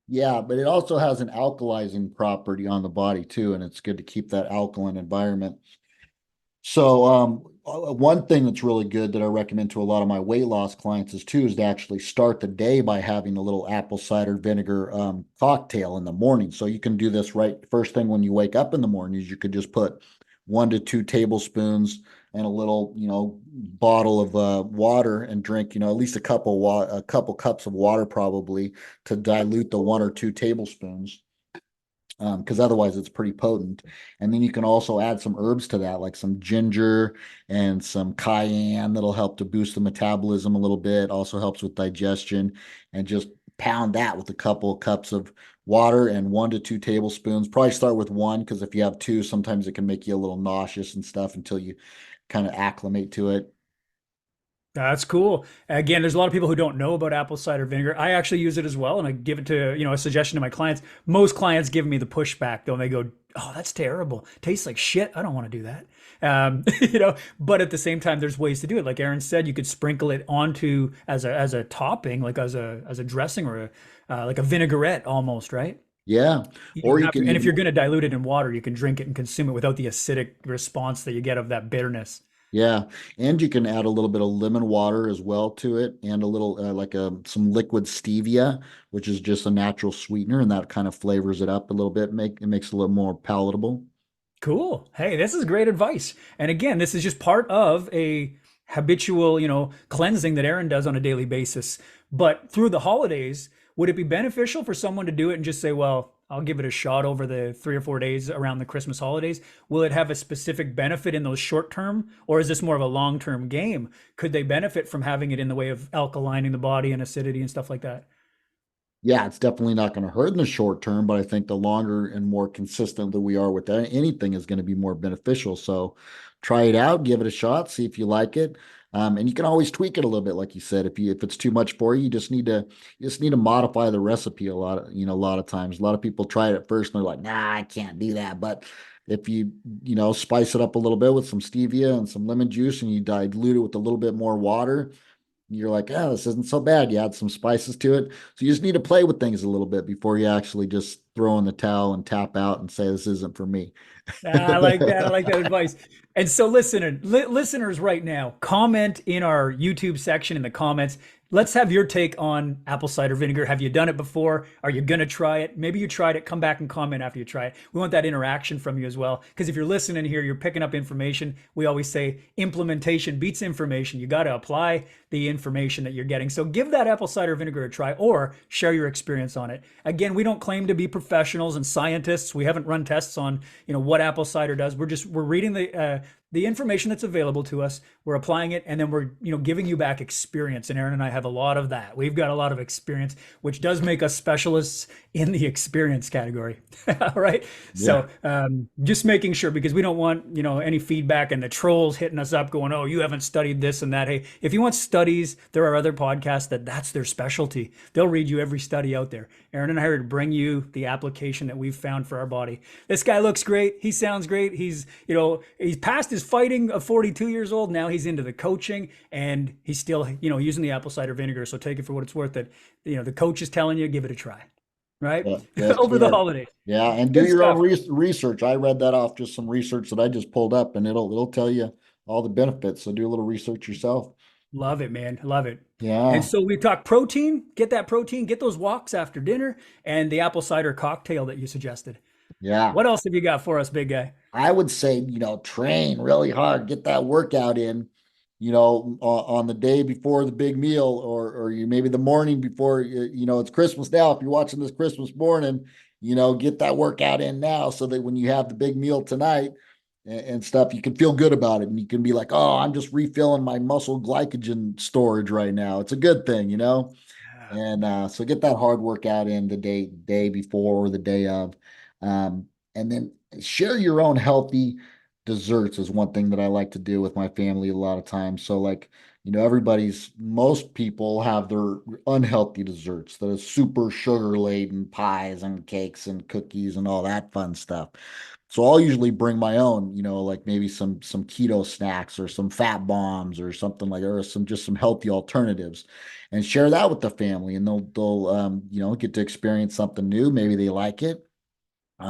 Yeah, but it also has an alkalizing property on the body too, and it's good to keep that alkaline environment. So, one thing that's really good that I recommend to a lot of my weight loss clients is to actually start the day by having a little apple cider vinegar cocktail in the morning. So you can do this right first thing when you wake up in the morning. You could just put 1 to 2 tablespoons and a little, bottle of water and drink, at least a couple cups of water probably to dilute the 1 or 2 tablespoons, because otherwise it's pretty potent. And then you can also add some herbs to that, like some ginger and some cayenne that'll help to boost the metabolism a little bit. Also helps with digestion, and just pound that with a couple of cups of water and 1 to 2 tablespoons. Probably start with one because if you have two, sometimes it can make you a little nauseous and stuff until you kind of acclimate to it. That's cool. Again, there's a lot of people who don't know about apple cider vinegar. I actually use it as well, and I give it to, a suggestion to my clients. Most clients give me the pushback though, and they go, "Oh, that's terrible. Tastes like shit. I don't want to do that." But at the same time, there's ways to do it. Like Aaron said, you could sprinkle it onto as a topping, like as a dressing or like a vinaigrette almost, right? Yeah. You Or don't you have to, can and if even you're going to dilute it in water, you can drink it and consume it without the acidic response that you get of that bitterness. Yeah, and you can add a little bit of lemon water as well to it, and a little like some liquid stevia, which is just a natural sweetener, and that kind of flavors it up a little bit, make it makes it a little more palatable. Cool. Hey, this is great advice. And again, this is just part of a habitual, cleansing that Aaron does on a daily basis. But through the holidays, would it be beneficial for someone to do it and just say, well, I'll give it a shot over the 3 or 4 days around the Christmas holidays? Will it have a specific benefit in those short term, or is this more of a long term game? Could they benefit from having it in the way of alkalining the body and acidity and stuff like that? Yeah, it's definitely not going to hurt in the short term, but I think the longer and more consistent that we are with anything is going to be more beneficial. So try it out, give it a shot, see if you like it. And you can always tweak it a little bit, like you said. If it's too much for you, you just need to modify the recipe a lot of times. A lot of people try it at first and they're like, nah, I can't do that. But if you spice it up a little bit with some stevia and some lemon juice and you dilute it with a little bit more water, you're like, oh, this isn't so bad. You add some spices to it. So you just need to play with things a little bit before you actually just throw in the towel and tap out and say, this isn't for me. I like that. I like that advice. And so, listeners, right now, comment in our YouTube section in the comments. Let's have your take on apple cider vinegar. Have you done it before? Are you gonna try it? Maybe you tried it. Come back and comment after you try it. We want that interaction from you as well. Because if you're listening here, you're picking up information. We always say implementation beats information. You got to apply the information that you're getting. So give that apple cider vinegar a try, or share your experience on it. Again, we don't claim to be professionals and scientists. We haven't run tests on what apple cider does. We're reading the information that's available to us, we're applying it, and then we're, giving you back experience. And Aaron and I have a lot of that. We've got a lot of experience, which does make us specialists in the experience category. All right. Yeah. So just making sure, because we don't want, any feedback and the trolls hitting us up going, oh, you haven't studied this and that. Hey, if you want studies, there are other podcasts that's their specialty. They'll read you every study out there. Aaron and I are to bring you the application that we've found for our body. This guy looks great. He sounds great. He's past his fighting of 42 years old. Now he's into the coaching, and he's still, using the apple cider vinegar. So take it for what it's worth, that, the coach is telling you, give it a try, right? Yeah, yes, Over the sir. holidays. Yeah, and do Good your own stuff. research. I read that off just some research that I just pulled up, and it'll tell you all the benefits. So do a little research yourself. Love it, man. Love it. And Yeah, so we talked protein, get that protein, get those walks after dinner, and the apple cider cocktail that you suggested. yeah. What else have you got for us, big guy? I would say, train really hard, get that workout in, on the day before the big meal, or you maybe the morning before, it's Christmas now. If you're watching this Christmas morning, get that workout in now so that when you have the big meal tonight and stuff, you can feel good about it. And you can be like, oh, I'm just refilling my muscle glycogen storage right now. It's a good thing. Yeah, And so get that hard workout in the day before or the day of. And then share your own healthy desserts is one thing that I like to do with my family a lot of times. So like, most people have their unhealthy desserts that are super sugar laden pies and cakes and cookies and all that fun stuff. So I'll usually bring my own, like maybe some keto snacks or some fat bombs or something like that, or some healthy alternatives, and share that with the family, and they'll get to experience something new. Maybe they like it.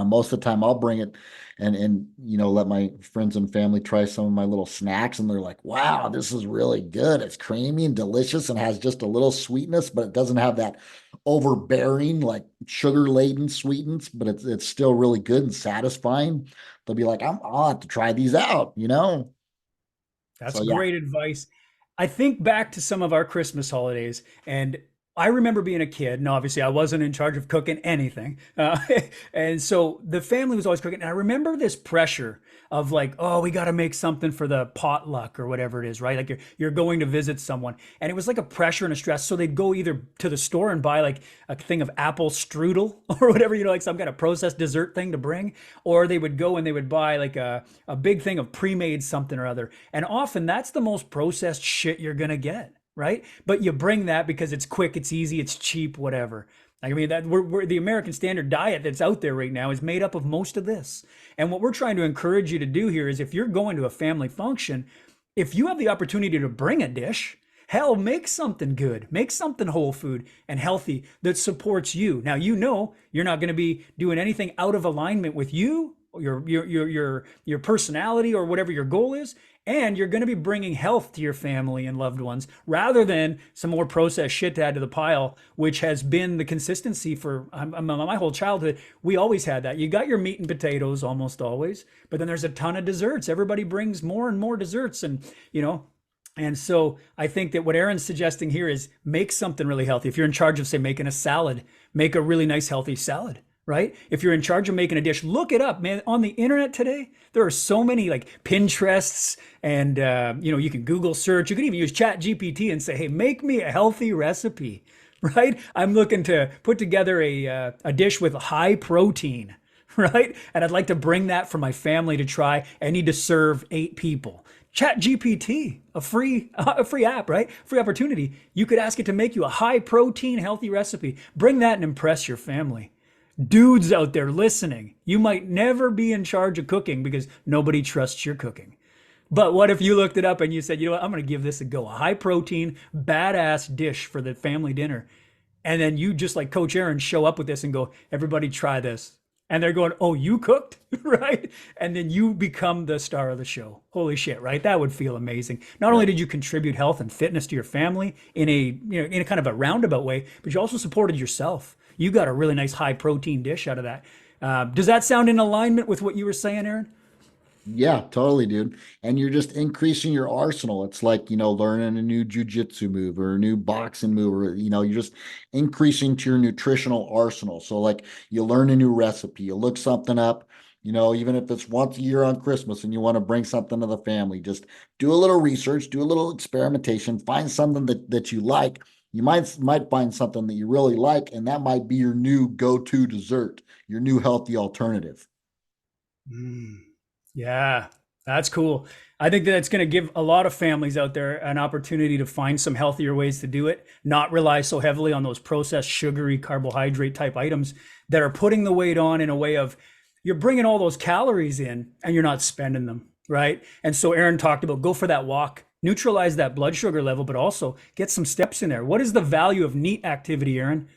Most of the time I'll bring it and let my friends and family try some of my little snacks, and they're like, wow, this is really good. It's creamy and delicious and has just a little sweetness, but it doesn't have that overbearing like sugar laden sweetness, but it's still really good and satisfying. They'll be like, I'll have to try these out. that's So yeah. great advice. I think back to some of our Christmas holidays, and I remember being a kid, and obviously I wasn't in charge of cooking anything. And so the family was always cooking. And I remember this pressure of like, oh, we got to make something for the potluck or whatever it is, right? Like you're going to visit someone. And it was like a pressure and a stress. So they'd go either to the store and buy like a thing of apple strudel or whatever, like some kind of processed dessert thing to bring, or they would go and they would buy like a big thing of pre-made something or other. And often that's the most processed shit you're going to get, right? But you bring that because it's quick, it's easy, it's cheap, whatever. Like, I mean, that we're the American standard diet that's out there right now is made up of most of this. And what we're trying to encourage you to do here is, if you're going to a family function, if you have the opportunity to bring a dish, hell, make something good, make something whole food and healthy that supports you. Now, you're not going to be doing anything out of alignment with you, your personality, or whatever your goal is, and you're going to be bringing health to your family and loved ones, rather than some more processed shit to add to the pile, which has been the consistency for my whole childhood. We always had that. You got your meat and potatoes almost always, but then there's a ton of desserts. Everybody brings more and more desserts, and so I think that what Aaron's suggesting here is make something really healthy. If you're in charge of, say, making a salad, make a really nice, healthy salad, right? If you're in charge of making a dish, look it up, man. On the internet today, there are so many like Pinterests, and you can Google search. You can even use Chat GPT and say, "Hey, make me a healthy recipe." Right? I'm looking to put together a dish with high protein, right? And I'd like to bring that for my family to try. I need to serve 8 people. Chat GPT, a free app, right? Free opportunity. You could ask it to make you a high protein, healthy recipe. Bring that and impress your family. Dudes out there listening, you might never be in charge of cooking because nobody trusts your cooking. But what if you looked it up and you said, you know what, I'm going to give this a go, a high protein, badass dish for the family dinner. And then you, just like Coach Aaron, show up with this and go, everybody try this. And they're going, oh, you cooked, right? And then you become the star of the show. Holy shit, right? That would feel amazing. Not only Yeah. did you contribute health and fitness to your family in a kind of a roundabout way, but you also supported yourself. You got a really nice high protein dish out of that. Does that sound in alignment with what you were saying, Aaron? Yeah, totally, dude. And you're just increasing your arsenal. It's like, learning a new jujitsu move or a new boxing move, or, you're just increasing to your nutritional arsenal. So like you learn a new recipe, you look something up, Even if it's once a year on Christmas and you want to bring something to the family, just do a little research, do a little experimentation, find something that you like. You might find something that you really like, and that might be your new go-to dessert, your new healthy alternative. Mm. Yeah, that's cool. I think that it's going to give a lot of families out there an opportunity to find some healthier ways to do it, not rely so heavily on those processed, sugary, carbohydrate type items that are putting the weight on in a way of you're bringing all those calories in and you're not spending them, right? And so Aaron talked about go for that walk, neutralize that blood sugar level, but also get some steps in there. What is the value of neat activity, Aaron?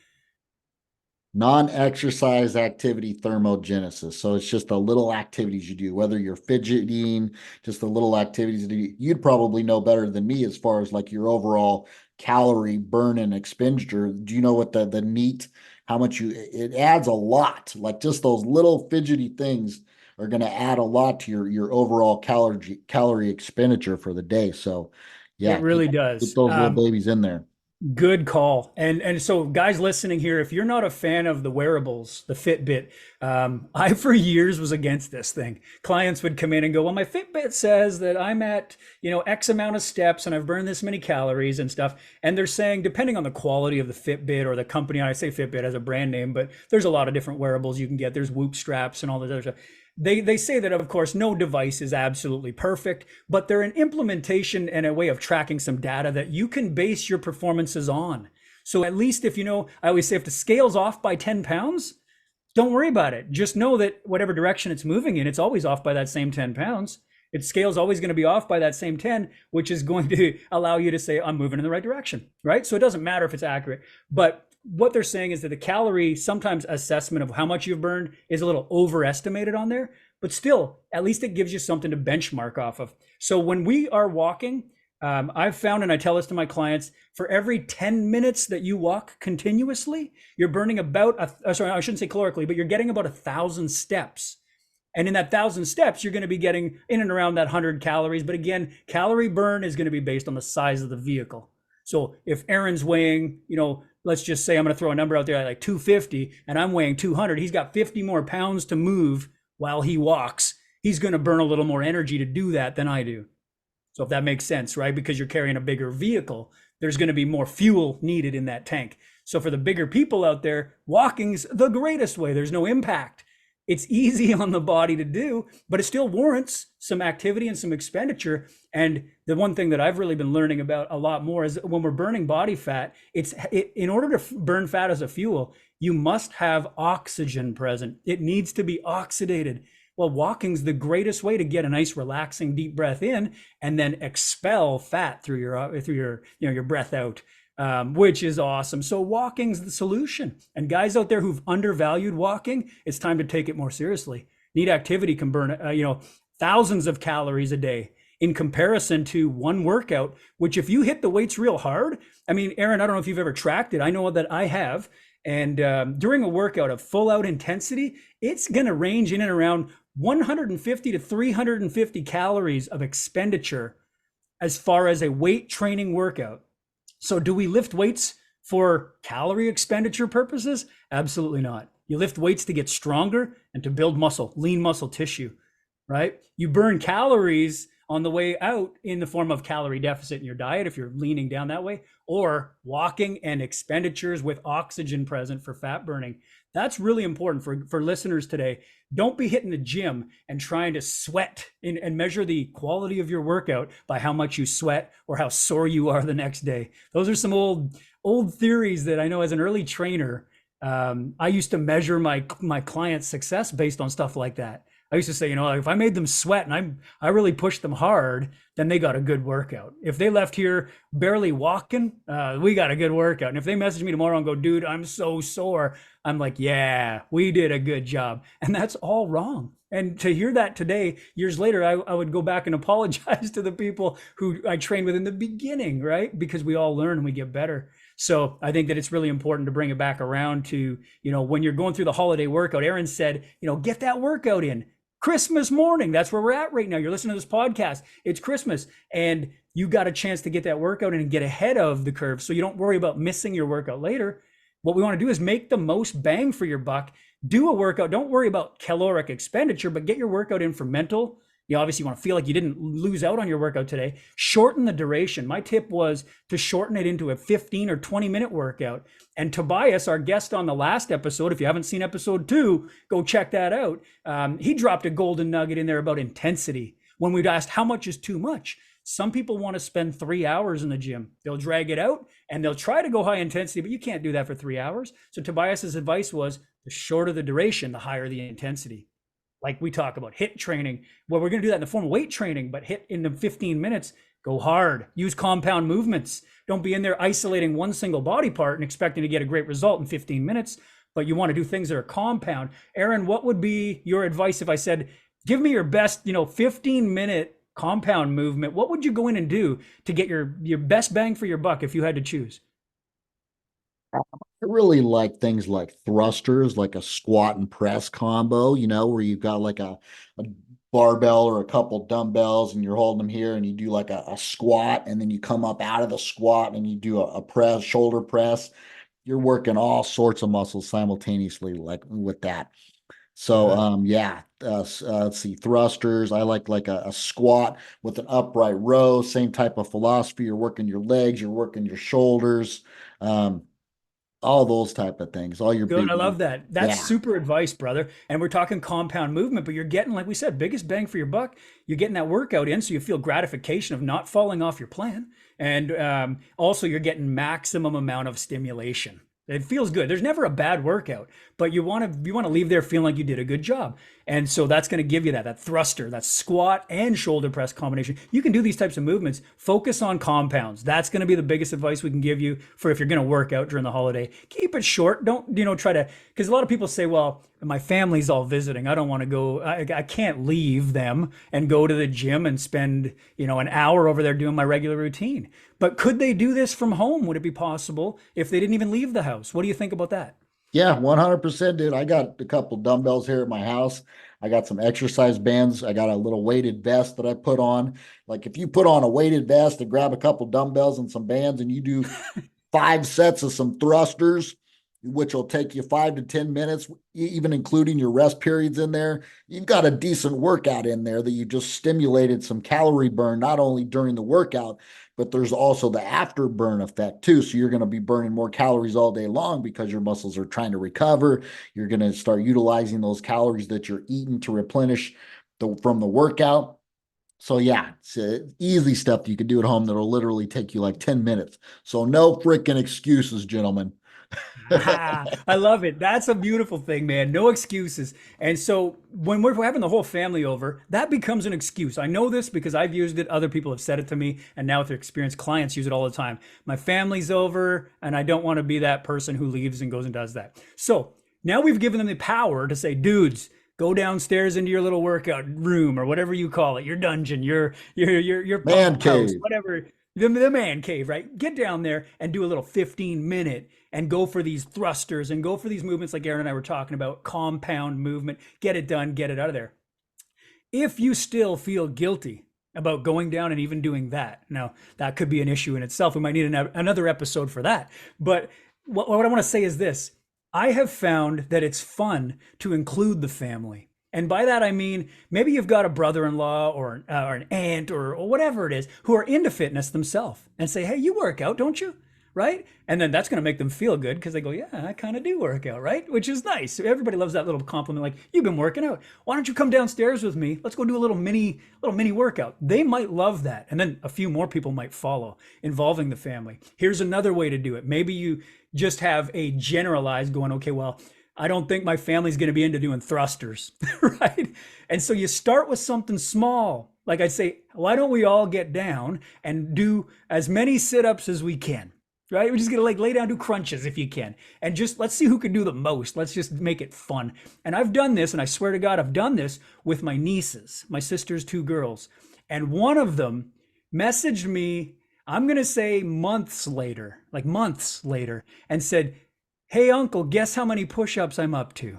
Non-exercise activity thermogenesis. So it's just the little activities you do, whether you're fidgeting, just the little activities that you'd probably know better than me as far as like your overall calorie burn and expenditure. Do you know what the neat, how much it adds a lot, like just those little fidgety things are going to add a lot to your overall calorie expenditure for the day. So It yeah, really get does. those little babies in there. Good call. And so guys listening here, if you're not a fan of the wearables, the Fitbit, I for years was against this thing. Clients would come in and go, well, my Fitbit says that I'm at, X amount of steps and I've burned this many calories and stuff. And they're saying, depending on the quality of the Fitbit or the company, I say Fitbit as a brand name, but there's a lot of different wearables you can get. There's Whoop straps and all this other stuff. They say that, of course, no device is absolutely perfect, but they're an implementation and a way of tracking some data that you can base your performances on. So at least if I always say if the scale's off by 10 pounds, don't worry about it. Just know that whatever direction it's moving in, it's always off by that same 10 pounds. Its scale's always going to be off by that same 10, which is going to allow you to say, I'm moving in the right direction, right? So it doesn't matter if it's accurate. But what they're saying is that the calorie sometimes assessment of how much you've burned is a little overestimated on there, but still, at least it gives you something to benchmark off of. So when we are walking, I've found, and I tell this to my clients, for every 10 minutes that you walk continuously, you're burning about, sorry, I shouldn't say calorically, but you're getting about 1,000 steps. And in that 1,000 steps, you're going to be getting in and around that 100 calories. But again, calorie burn is going to be based on the size of the vehicle. So if Aaron's weighing, let's just say I'm going to throw a number out there like 250 and I'm weighing 200, he's got 50 more pounds to move while he walks. He's going to burn a little more energy to do that than I do. So if that makes sense, right? Because you're carrying a bigger vehicle, there's going to be more fuel needed in that tank. So for the bigger people out there, walking's the greatest way. There's no impact. It's easy on the body to do, but it still warrants some activity and some expenditure. And the one thing that I've really been learning about a lot more is when we're burning body fat, in order to burn fat as a fuel, you must have oxygen present. It needs to be oxidated. Well, walking's the greatest way to get a nice relaxing deep breath in and then expel fat through your breath out, which is awesome. So walking's the solution. And guys out there who've undervalued walking, it's time to take it more seriously. Neat activity can burn thousands of calories a day in comparison to one workout, which if you hit the weights real hard, I mean, Aaron, I don't know if you've ever tracked it. I know that I have. And during a workout of full out intensity, it's going to range in and around 150 to 350 calories of expenditure as far as a weight training workout. So do we lift weights for calorie expenditure purposes? Absolutely not. You lift weights to get stronger and to build muscle, lean muscle tissue, right? You burn calories on the way out in the form of calorie deficit in your diet if you're leaning down that way, or walking and expenditures with oxygen present for fat burning. That's really important for listeners today. Don't be hitting the gym and trying to sweat and measure the quality of your workout by how much you sweat or how sore you are the next day. Those are some old theories that I know as an early trainer. I used to measure my clients' success based on stuff like that. I used to say, if I made them sweat and I really pushed them hard, then they got a good workout. If they left here barely walking, we got a good workout. And if they message me tomorrow and go, dude, I'm so sore, I'm like, yeah, we did a good job. And that's all wrong. And to hear that today, years later, I would go back and apologize to the people who I trained with in the beginning, right? Because we all learn and we get better. So I think that it's really important to bring it back around to, when you're going through the holiday workout, Aaron said, get that workout in. Christmas morning, that's where we're at right now. You're listening to this podcast. It's Christmas and you got a chance to get that workout in and get ahead of the curve so you don't worry about missing your workout later. What we want to do is make the most bang for your buck. Do a workout. Don't worry about caloric expenditure, but get your workout in for mental. You obviously want to feel like you didn't lose out on your workout today. Shorten the duration. My tip was to shorten it into a 15 or 20-minute workout. And Tobias, our guest on the last episode, if you haven't seen episode 2, go check that out. He dropped a golden nugget in there about intensity. When we'd asked how much is too much, some people want to spend 3 hours in the gym. They'll drag it out and they'll try to go high intensity, but you can't do that for 3 hours. So Tobias's advice was the shorter the duration, the higher the intensity. Like we talk about HIIT training. Well, we're going to do that in the form of weight training, but HIIT in the 15 minutes, go hard, use compound movements. Don't be in there isolating one single body part and expecting to get a great result in 15 minutes, but you want to do things that are compound. Aaron, what would be your advice if I said, give me your best, 15-minute compound movement? What would you go in and do to get your best bang for your buck if you had to choose? I really like things like thrusters, like a squat and press combo, where you've got like a barbell or a couple dumbbells and you're holding them here and you do like a squat and then you come up out of the squat and you do a press, shoulder press. You're working all sorts of muscles simultaneously, like with that. So, Good. yeah, let's see, thrusters. I like a squat with an upright row, same type of philosophy. You're working your legs, you're working your shoulders. All those type of things, all your Good. big, I love that. That's yeah. super advice, brother. And we're talking compound movement, but you're getting, like we said, biggest bang for your buck. You're getting that workout in, so you feel gratification of not falling off your plan. And also, you're getting maximum amount of stimulation. It feels good. There's never a bad workout, but you want to leave there feeling like you did a good job. And so that's going to give you that thruster, that squat and shoulder press combination. You can do these types of movements. Focus on compounds. That's going to be the biggest advice we can give you for if you're going to work out during the holiday. Keep it short. Don't, try to, because a lot of people say, well, my family's all visiting. I don't want to go. I can't leave them and go to the gym and spend, an hour over there doing my regular routine. But could they do this from home? Would it be possible if they didn't even leave the house? What do you think about that? Yeah, 100%, dude. I got a couple dumbbells here at my house. I got some exercise bands. I got a little weighted vest that I put on. Like if you put on a weighted vest and grab a couple dumbbells and some bands and you do 5 sets of some thrusters, which will take you 5 to 10 minutes, even including your rest periods in there. You've got a decent workout in there that you just stimulated some calorie burn, not only during the workout, but there's also the afterburn effect too. So you're going to be burning more calories all day long because your muscles are trying to recover. You're going to start utilizing those calories that you're eating to replenish from the workout. So yeah, it's easy stuff you can do at home that'll literally take you like 10 minutes. So no freaking excuses, gentlemen. Ah, I love it. That's a beautiful thing, man. No excuses. And so when we're having the whole family over, that becomes an excuse. I know this because I've used it. Other people have said it to me. And now with their experienced clients use it all the time. My family's over and I don't want to be that person who leaves and goes and does that. So now we've given them the power to say, dudes, go downstairs into your little workout room or whatever you call it, your dungeon, your Man pump house, cave. whatever, the man cave, right? Get down there and do a little 15-minute and go for these thrusters and go for these movements like Aaron and I were talking about, compound movement, get it done, get it out of there. If you still feel guilty about going down and even doing that, now that could be an issue in itself. We might need another episode for that. But what I want to say is this. I have found that it's fun to include the family. And by that, I mean, maybe you've got a brother-in-law or an aunt or whatever it is who are into fitness themselves and say, hey, you work out, don't you? Right? And then that's going to make them feel good because they go, yeah, I kind of do work out, right? Which is nice. Everybody loves that little compliment, like, you've been working out. Why don't you come downstairs with me? Let's go do a little mini workout. They might love that. And then a few more people might follow, involving the family. Here's another way to do it. Maybe you just have a generalized going, okay, well, I don't think my family's going to be into doing thrusters, right? And so you start with something small. Like I'd say, why don't we all get down and do as many sit-ups as we can? Right? We're just gonna like lay down, do crunches if you can, and just let's see who can do the most. Let's just make it fun. And I've done this, and I swear to God, I've done this with my nieces, my sister's 2 girls, and one of them messaged me. I'm gonna say months later, and said, "Hey, Uncle, guess how many push-ups I'm up to?"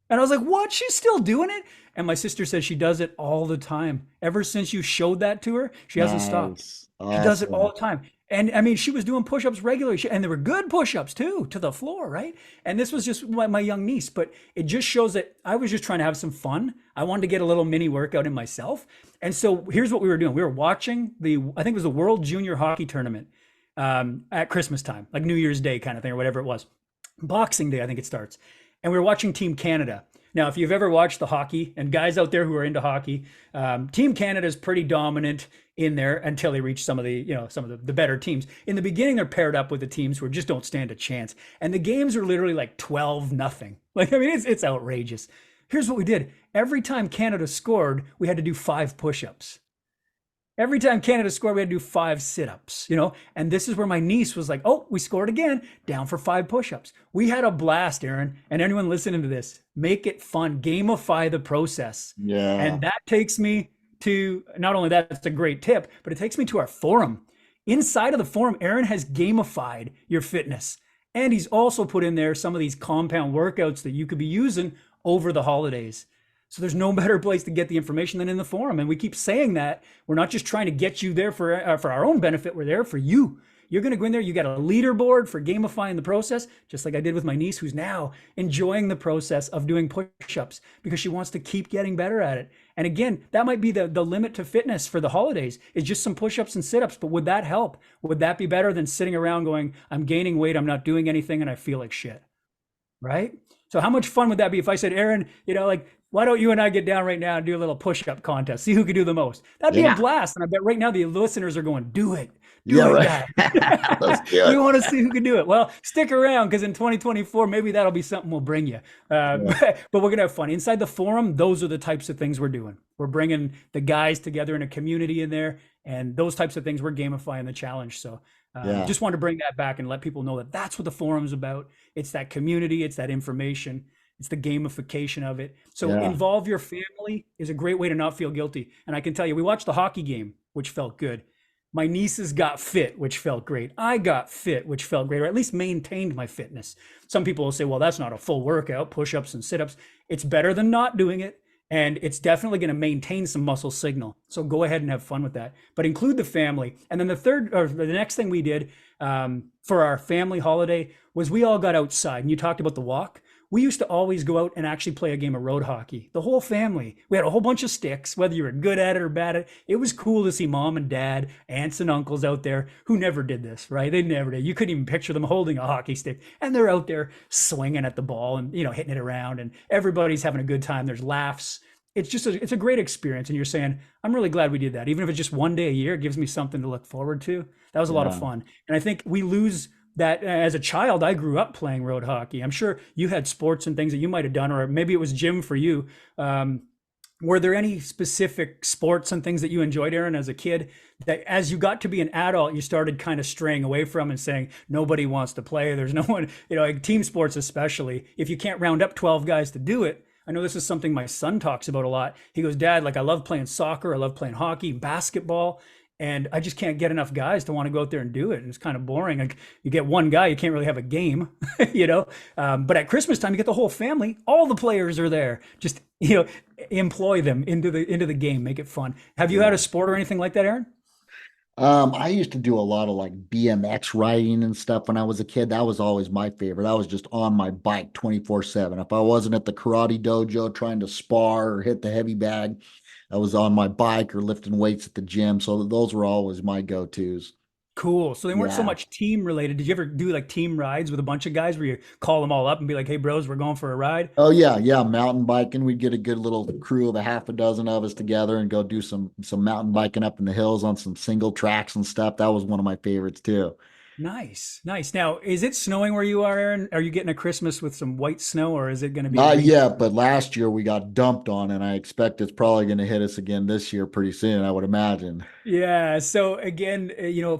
And I was like, "What? She's still doing it?" And my sister says she does it all the time. Ever since you showed that to her, she hasn't stopped. Nice. She does it all Awesome. the time. And I mean, she was doing push-ups regularly, and they were good push-ups too, to the floor, right? And this was just my young niece, but it just shows that I was just trying to have some fun. I wanted to get a little mini workout in myself. And so here's what we were doing. We were watching I think it was the World Junior Hockey Tournament at Christmas time, like New Year's Day kind of thing, or whatever it was. Boxing Day, I think it starts. And we were watching Team Canada. Now, if you've ever watched the hockey, and guys out there who are into hockey, Team Canada is pretty dominant in there until they reach some of the better teams. In the beginning, they're paired up with the teams who just don't stand a chance, and the games are literally like 12-0. Like, I mean, it's outrageous. Here's what we did: every time Canada scored, we had to do 5 push-ups. Every time Canada scored, we had to do 5 sit-ups, and this is where my niece was like, oh, we scored again, down for 5 push-ups. We had a blast, Aaron, and anyone listening to this, make it fun, gamify the process. Yeah. And that takes me to, not only that, it's a great tip, but it takes me to our forum. Inside of the forum, Aaron has gamified your fitness, and he's also put in there some of these compound workouts that you could be using over the holidays. So there's no better place to get the information than in the forum. And we keep saying that. We're not just trying to get you there for our own benefit. We're there for you. You're going to go in there. You got a leaderboard for gamifying the process, just like I did with my niece, who's now enjoying the process of doing push-ups because she wants to keep getting better at it. And again, that might be the limit to fitness for the holidays, is just some push-ups and sit-ups. But would that help? Would that be better than sitting around going, I'm gaining weight, I'm not doing anything, and I feel like shit? Right? So how much fun would that be if I said, Aaron, like, why don't you and I get down right now and do a little push-up contest? See who can do the most. That'd be a blast. And I bet right now the listeners are going, do it. Do it, right. guys. Let's do it. We want to see who can do it. Well, stick around, because in 2024, maybe that'll be something we'll bring you. But we're going to have fun. Inside the forum, those are the types of things we're doing. We're bringing the guys together in a community in there, and those types of things, we're gamifying the challenge. So just want to bring that back and let people know that that's what the forum's about. It's that community. It's that information. It's the gamification of it. So involve your family is a great way to not feel guilty. And I can tell you, we watched the hockey game, which felt good. My nieces got fit, which felt great. I got fit, which felt great, or at least maintained my fitness. Some people will say, well, that's not a full workout, push-ups and sit-ups. It's better than not doing it. And it's definitely going to maintain some muscle signal. So go ahead and have fun with that. But include the family. And then the next thing we did for our family holiday was we all got outside. And you talked about the walk. We used to always go out and actually play a game of road hockey. The whole family. We had a whole bunch of sticks, whether you were good at it or bad at it. It was cool to see mom and dad, aunts and uncles out there who never did this, right? They never did. You couldn't even picture them holding a hockey stick. And they're out there swinging at the ball and, hitting it around. And everybody's having a good time. There's laughs. It's a great experience. And you're saying, I'm really glad we did that. Even if it's just one day a year, it gives me something to look forward to. That was a lot of fun. And I think we lose that. As a child, I grew up playing road hockey. I'm sure you had sports and things that you might have done, or maybe it was gym for you. Were there any specific sports and things that you enjoyed, Aaron, as a kid, that as you got to be an adult, you started kind of straying away from and saying, nobody wants to play? There's no one, like team sports, especially if you can't round up 12 guys to do it. I know this is something my son talks about a lot. He goes, Dad, like, I love playing soccer. I love playing hockey, basketball. And I just can't get enough guys to want to go out there and do it. And it's kind of boring. Like, you get one guy, you can't really have a game, But at Christmas time, you get the whole family. All the players are there. Just, employ them into the game. Make it fun. Have you had a sport or anything like that, Aaron? I used to do a lot of like BMX riding and stuff when I was a kid. That was always my favorite. I was just on my bike 24/7. If I wasn't at the karate dojo trying to spar or hit the heavy bag, I was on my bike or lifting weights at the gym. So those were always my go-tos. Cool. So they weren't so Yeah. much team related. Did you ever do like team rides with a bunch of guys where you call them all up and be like, hey, bros, we're going for a ride? Oh yeah, yeah. Mountain biking. We'd get a good little crew of a half a dozen of us together and go do some mountain biking up in the hills on some single tracks and stuff. That was one of my favorites too. Nice. Nice. Now, is it snowing where you are, Aaron? Are you getting a Christmas with some white snow, or is it going to be Not rain? yet, but last year we got dumped on, and I expect it's probably going to hit us again this year pretty soon, I would imagine. Yeah. So again,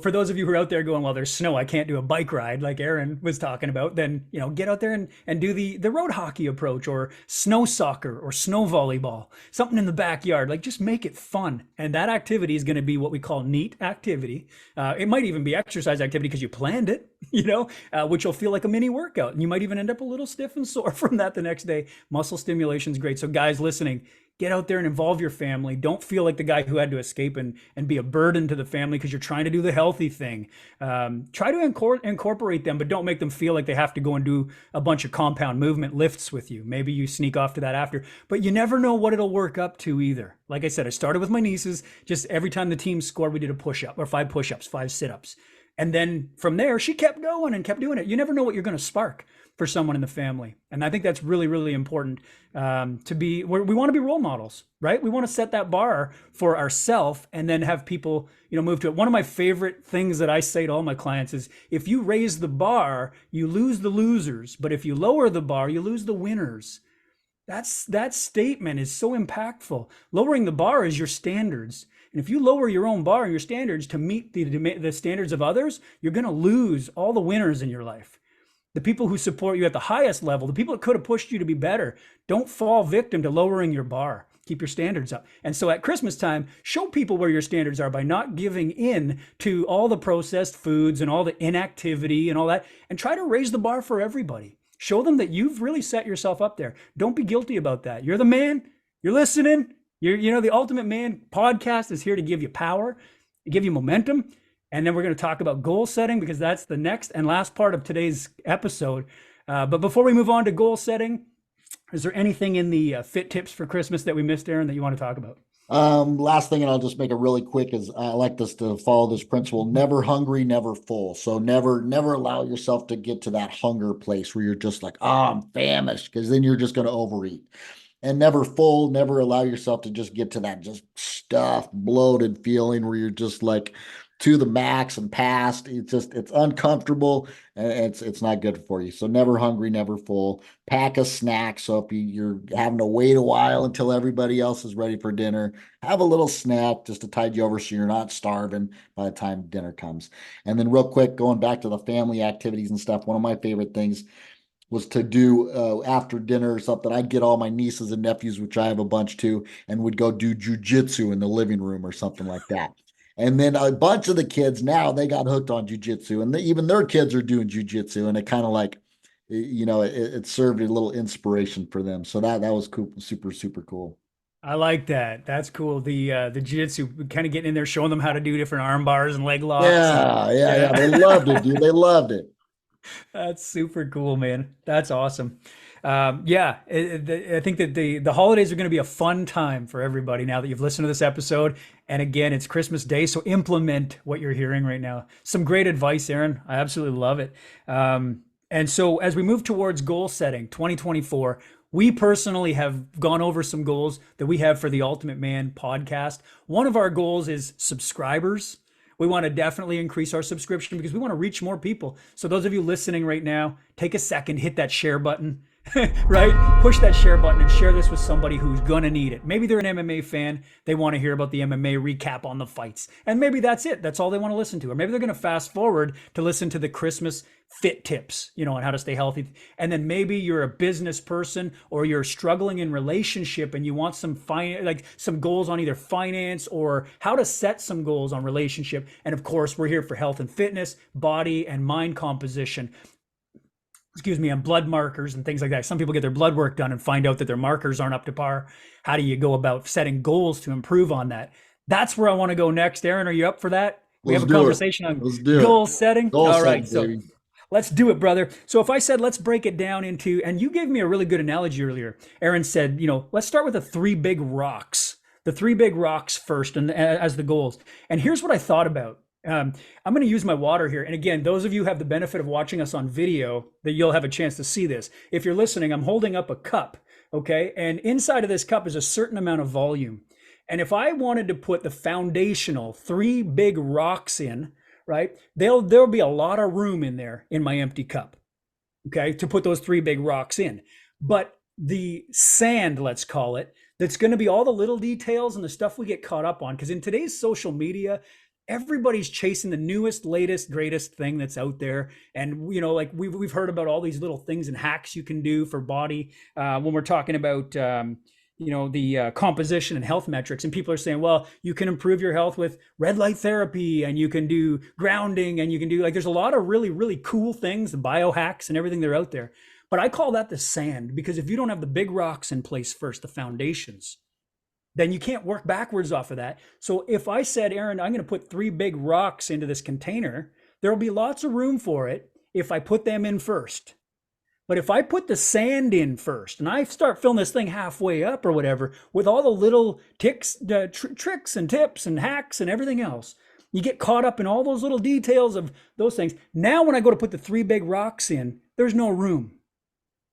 for those of you who are out there going, well, there's snow, I can't do a bike ride like Aaron was talking about, then, get out there and do the road hockey approach, or snow soccer, or snow volleyball, something in the backyard. Like, just make it fun. And that activity is going to be what we call neat activity. It might even be exercise activity because you planned it, which will feel like a mini workout. And you might even end up a little stiff and sore from that the next day. Muscle stimulation is great. So guys listening, Get out there and involve your family. Don't feel like the guy who had to escape and be a burden to the family because you're trying to do the healthy thing. Try to incorporate them, but don't make them feel like they have to go and do a bunch of compound movement lifts with you. Maybe you sneak off to that after, but you never know what it'll work up to either. Like I said, I started with my nieces. Just every time the team scored, we did a push up or 5 push ups, 5 sit ups. And then from there, she kept going and kept doing it. You never know what you're going to spark for someone in the family. And I think that's really, really important to be, we want to be role models, right? We want to set that bar for ourselves and then have people, move to it. One of my favorite things that I say to all my clients is if you raise the bar, you lose the losers. But if you lower the bar, you lose the winners. That statement is so impactful. Lowering the bar is your standards. And if you lower your own bar and your standards to meet the standards of others, you're going to lose all the winners in your life. The people who support you at the highest level, the people that could have pushed you to be better, don't fall victim to lowering your bar. Keep your standards up. And so at Christmas time, show people where your standards are by not giving in to all the processed foods and all the inactivity and all that, and try to raise the bar for everybody. Show them that you've really set yourself up there. Don't be guilty about that. You're the man. You're listening. The Ultimate Man podcast is here to give you power, give you momentum. And then we're going to talk about goal setting because that's the next and last part of today's episode. But before we move on to goal setting, is there anything in the fit tips for Christmas that we missed, Aaron, that you want to talk about? Last thing, and I'll just make it really quick, is I like this to follow this principle: never hungry, never full. So never allow yourself to get to that hunger place where you're just like, I'm famished, because then you're just going to overeat. And never full, never allow yourself to just get to that just stuffed, bloated feeling where you're just like to the max and past. It's uncomfortable and it's not good for you. So never hungry, never full. Pack a snack. So if you're having to wait a while until everybody else is ready for dinner, have a little snack just to tide you over so you're not starving by the time dinner comes. And then real quick, going back to the family activities and stuff, one of my favorite things was to do after dinner or something. I'd get all my nieces and nephews, which I have a bunch too, and would go do jujitsu in the living room or something like that. And then a bunch of the kids now they got hooked on jujitsu, and even their kids are doing jujitsu, and it kind of like, it served a little inspiration for them. So that was cool, super super cool. I like that. That's cool. The jiu-jitsu, kind of getting in there, showing them how to do different arm bars and leg locks. Yeah. They loved it, dude. They loved it. That's super cool, man. That's awesome. I think that the holidays are going to be a fun time for everybody now that you've listened to this episode. And again, it's Christmas Day, so implement what you're hearing right now. Some great advice, Aaron. I absolutely love it. And so as we move towards goal setting, 2024, we personally have gone over some goals that we have for the Ultimate Man podcast. One of our goals is subscribers. We want to definitely increase our subscription because we want to reach more people. So those of you listening right now, take a second, hit that share button, right? Push that share button and share this with somebody who's going to need it. Maybe they're an MMA fan. They want to hear about the MMA recap on the fights. And maybe that's it. That's all they want to listen to. Or maybe they're going to fast forward to listen to the Christmas fit tips, on how to stay healthy. And then maybe you're a business person or you're struggling in relationship and you want some some goals on either finance or how to set some goals on relationship. And of course, we're here for health and fitness, body and mind composition. And blood markers and things like that. Some people get their blood work done and find out that their markers aren't up to par. How do you go about setting goals to improve on that? That's where I want to go next. Aaron, are you up for that? We have a conversation on goal setting. All right, so let's do it, brother. So if I said, let's break it down into, and you gave me a really good analogy earlier. Aaron said, let's start with the 3 big rocks, first and as the goals. And here's what I thought about. I'm going to use my water here. And again, those of you who have the benefit of watching us on video, that you'll have a chance to see this. If you're listening, I'm holding up a cup, okay? And inside of this cup is a certain amount of volume. And if I wanted to put the foundational 3 big rocks in, right, there'll be a lot of room in there in my empty cup, okay, to put those 3 big rocks in. But the sand, let's call it, that's going to be all the little details and the stuff we get caught up on. Because in today's social media, everybody's chasing the newest, latest, greatest thing that's out there. And, we've heard about all these little things and hacks you can do for body when we're talking about, the composition and health metrics. And people are saying, well, you can improve your health with red light therapy and you can do grounding and you can do there's a lot of really, really cool things, the biohacks and everything that are out there. But I call that the sand because if you don't have the big rocks in place first, the foundations, then you can't work backwards off of that. So if I said, Aaron, I'm going to put 3 big rocks into this container, there'll be lots of room for it if I put them in first. But if I put the sand in first and I start filling this thing halfway up or whatever with all the little tricks and tips and hacks and everything else, you get caught up in all those little details of those things. Now, when I go to put the 3 big rocks in, there's no room.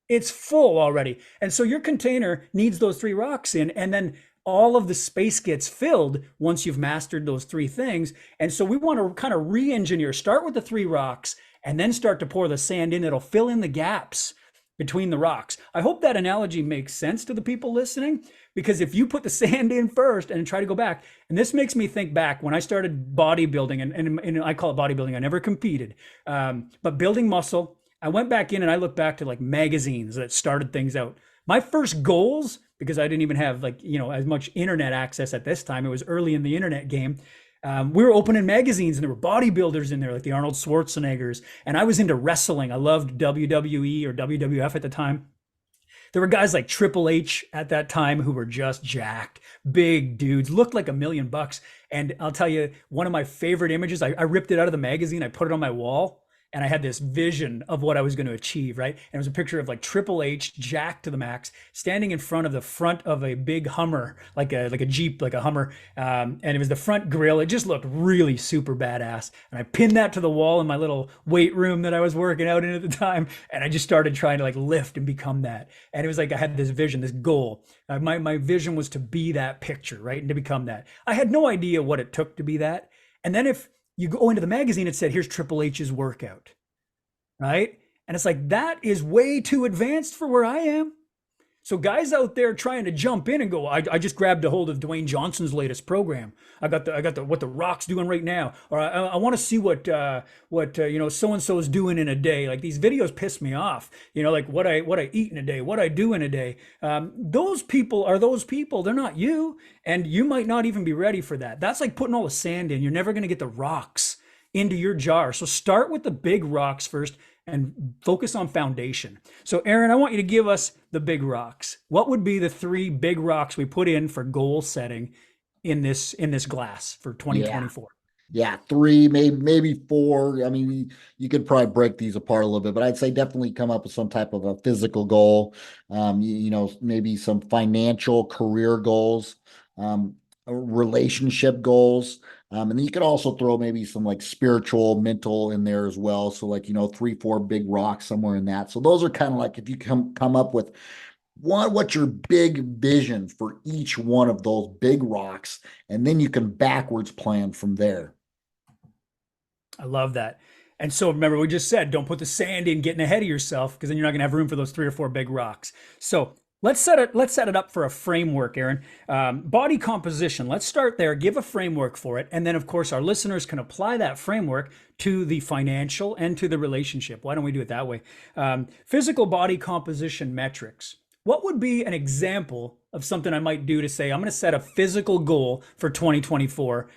It's full already. And so your container needs those 3 rocks in, and then all of the space gets filled once you've mastered those 3 things. And so we want to kind of re-engineer, start with the 3 rocks, and then start to pour the sand in. It'll fill in the gaps between the rocks. I hope that analogy makes sense to the people listening, because if you put the sand in first and try to go back, and this makes me think back when I started bodybuilding, and I call it bodybuilding, I never competed, but building muscle. I went back in and I looked back to like magazines that started things out. My first goals, because I didn't even have like, as much internet access at this time, it was early in the internet game. We were opening magazines and there were bodybuilders in there, like the Arnold Schwarzeneggers. And I was into wrestling. I loved WWE or WWF at the time. There were guys like Triple H at that time who were just jacked, big dudes, looked like $1 million. And I'll tell you, one of my favorite images, I ripped it out of the magazine, I put it on my wall, and I had this vision of what I was going to achieve, right? And it was a picture of like Triple H, jacked to the max, standing in front of the front of a big Hummer, like a Jeep, like a Hummer, and it was the front grill. It just looked really super badass. And I pinned that to the wall in my little weight room that I was working out in at the time, and I just started trying to like lift and become that. And it was like I had this vision, this goal. My vision was to be that picture, right, and to become that. I had no idea what it took to be that. And then if you go into the magazine, it said, here's Triple H's workout, right? And it's like, that is way too advanced for where I am. So guys out there trying to jump in and go, I just grabbed a hold of Dwayne Johnson's latest program. I got the what the Rock's doing right now, or I want to see what so and so is doing in a day. Like these videos piss me off. Like what I eat in a day, what I do in a day. Those people are those people. They're not you, and you might not even be ready for that. That's like putting all the sand in. You're never going to get the rocks into your jar. So start with the big rocks first and focus on foundation. So Aaron, I want you to give us the big rocks. What would be the 3 big rocks we put in for goal setting in this glass for Yeah. 2024? Yeah, 3, maybe 4. I mean, you could probably break these apart a little bit, but I'd say definitely come up with some type of a physical goal. Maybe some financial career goals, relationship goals. And then you could also throw maybe some like spiritual, mental in there as well. So like, 3, 4 big rocks somewhere in that. So those are kind of like if you come up with what's your big vision for each one of those big rocks, and then you can backwards plan from there. I love that. And so remember, we just said don't put the sand in getting ahead of yourself, because then you're not going to have room for those 3 or 4 big rocks. So let's set it up for a framework, Aaron. Body composition. Let's start there. Give a framework for it, and then of course our listeners can apply that framework to the financial and to the relationship. Why don't we do it that way? Physical body composition metrics. What would be an example of something I might do to say I'm going to set a physical goal for 2024?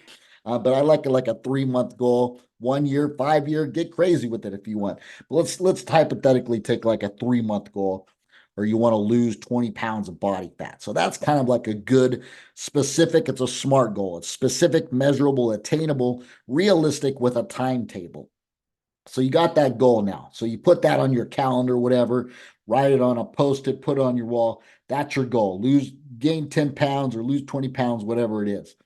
But I like a 3 month goal, 1 year, 5 year. Get crazy with it if you want. But let's hypothetically take like a 3 month goal, or you want to lose 20 pounds of body fat. So that's kind of like a good specific. It's a SMART goal. It's specific, measurable, attainable, realistic with a timetable. So you got that goal now. So you put that on your calendar, whatever, write it on a post-it, put it on your wall. That's your goal. Gain 10 pounds or lose 20 pounds, whatever it is.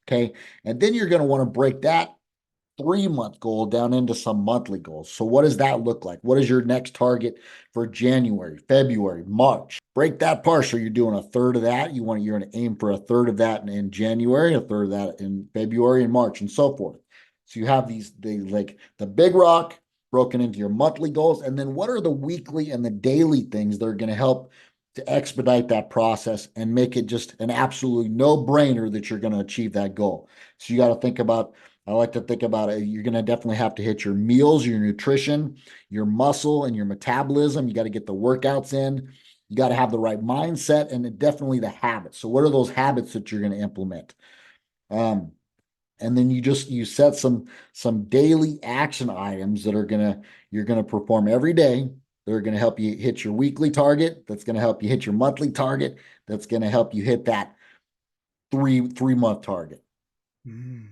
Okay. And then you're going to want to break that 3 month goal down into some monthly goals. So what does that look like? What is your next target for January, February, March? Break that partial. You're doing a third of that. You're going to aim for a third of that in January, a third of that in February and March, and so forth. So you have like the big rock broken into your monthly goals. And then what are the weekly and the daily things that are going to help to expedite that process and make it just an absolutely no-brainer that you're going to achieve that goal? So you got to think about, I like to think about it. You're going to definitely have to hit your meals, your nutrition, your muscle, and your metabolism. You got to get the workouts in. You got to have the right mindset, and definitely the habits. So what are those habits that you're going to implement? And then you set some daily action items that you're gonna perform every day. They're gonna help you hit your weekly target. That's gonna help you hit your monthly target. That's gonna help you hit that three month target. Mm,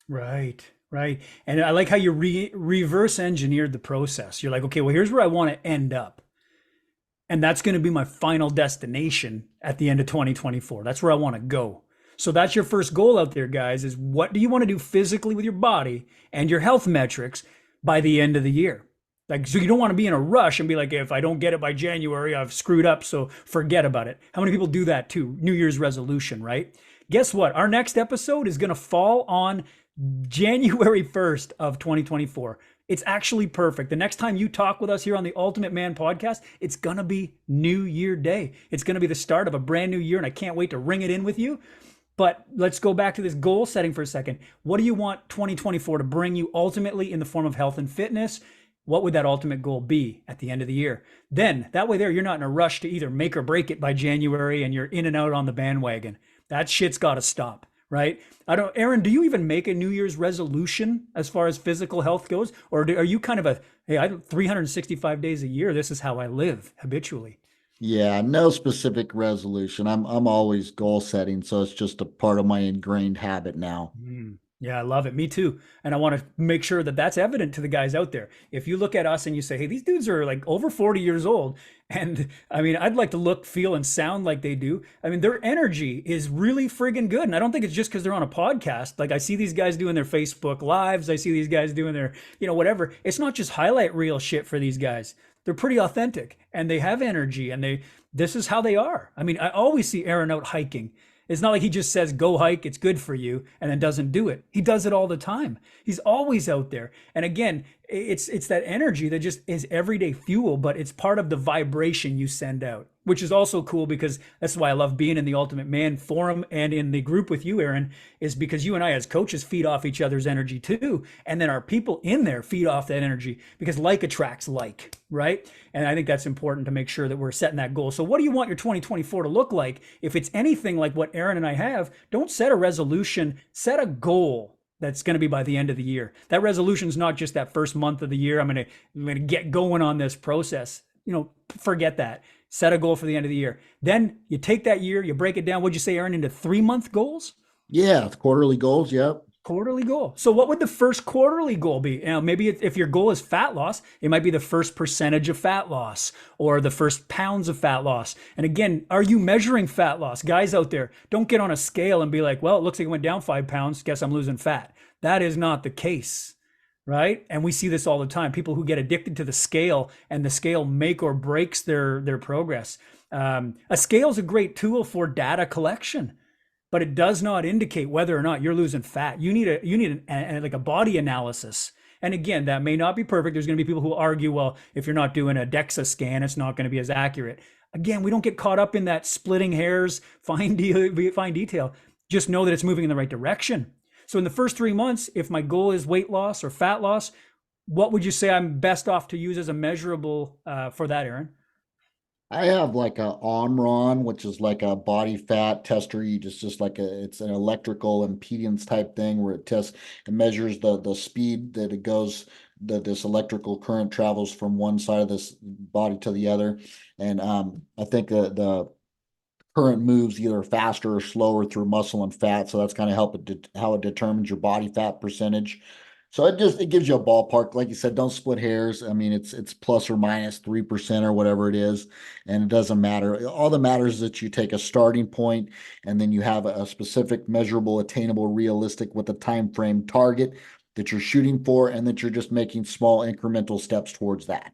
right, right. And I like how you reverse engineered the process. You're like, okay, well, here's where I want to end up. And that's going to be my final destination at the end of 2024. That's where I want to go. So that's your first goal out there, guys, is what do you want to do physically with your body and your health metrics by the end of the year? Like, so you don't want to be in a rush and be like, if I don't get it by January, I've screwed up, so forget about it. How many people do that too? New Year's resolution, right? Guess what? Our next episode is going to fall on January 1st of 2024. It's actually perfect. The next time you talk with us here on the Ultimate Man podcast, it's going to be New Year Day. It's going to be the start of a brand new year, and I can't wait to ring it in with you. But let's go back to this goal setting for a second. What do you want 2024 to bring you ultimately in the form of health and fitness? What would that ultimate goal be at the end of the year? Then that way there, you're not in a rush to either make or break it by January and you're in and out on the bandwagon. That shit's got to stop, right? I don't, Aaron, do you even make a New Year's resolution as far as physical health goes? Or are you kind of a, hey, 365 days a year, this is how I live habitually? Yeah, no specific resolution. I'm always goal setting, so it's just a part of my ingrained habit now. Yeah, I love it. Me too. And I want to make sure that that's evident to the guys out there. If you look at us and you say, hey, these dudes are like over 40 years old. And I mean, I'd like to look, feel, and sound like they do. I mean, their energy is really friggin' good. And I don't think it's just because they're on a podcast. Like I see these guys doing their Facebook lives. I see these guys doing their, whatever. It's not just highlight reel shit for these guys. They're pretty authentic and they have energy and this is how they are. I mean, I always see Aaron out hiking. It's not like he just says, go hike, it's good for you, and then doesn't do it. He does it all the time. He's always out there. And again, it's that energy that just is everyday fuel, but it's part of the vibration you send out, which is also cool because that's why I love being in the Ultimate Man forum and in the group with you, Aaron, is because you and I as coaches feed off each other's energy too. And then our people in there feed off that energy because like attracts like, right? And I think that's important to make sure that we're setting that goal. So what do you want your 2024 to look like? If it's anything like what Aaron and I have, don't set a resolution, set a goal that's going to be by the end of the year. That resolution is not just that first month of the year. I'm going to get going on this process. Forget that. Set a goal for the end of the year. Then you take that year, you break it down. What'd you say, Aaron, into 3-month goals? Yeah, it's quarterly goals. Yep. Quarterly goal. So what would the first quarterly goal be? Maybe if your goal is fat loss, it might be the first percentage of fat loss or the first pounds of fat loss. And again, are you measuring fat loss? Guys out there, don't get on a scale and be like, well, it looks like it went down 5 pounds. Guess I'm losing fat. That is not the case, right? And we see this all the time. People who get addicted to the scale and the scale make or breaks their progress. A scale is a great tool for data collection, but it does not indicate whether or not you're losing fat. You need like a body analysis. And again, that may not be perfect. There's going to be people who argue, well, if you're not doing a DEXA scan, it's not going to be as accurate. Again, we don't get caught up in that splitting hairs, fine detail. Just know that it's moving in the right direction. So in the first 3 months, if my goal is weight loss or fat loss, what would you say I'm best off to use as a measurable for that, Aaron? I have like a Omron, which is like a body fat tester. You just like it's an electrical impedance type thing where it measures the speed that it goes, that this electrical current travels from one side of this body to the other. And I think the current moves either faster or slower through muscle and fat. So that's kind of how it determines your body fat percentage. So it gives you a ballpark. Like you said, don't split hairs. I mean, it's plus or minus 3% or whatever it is, and it doesn't matter. All that matters is that you take a starting point and then you have a specific, measurable, attainable, realistic with a time frame target that you're shooting for, and that you're just making small incremental steps towards that.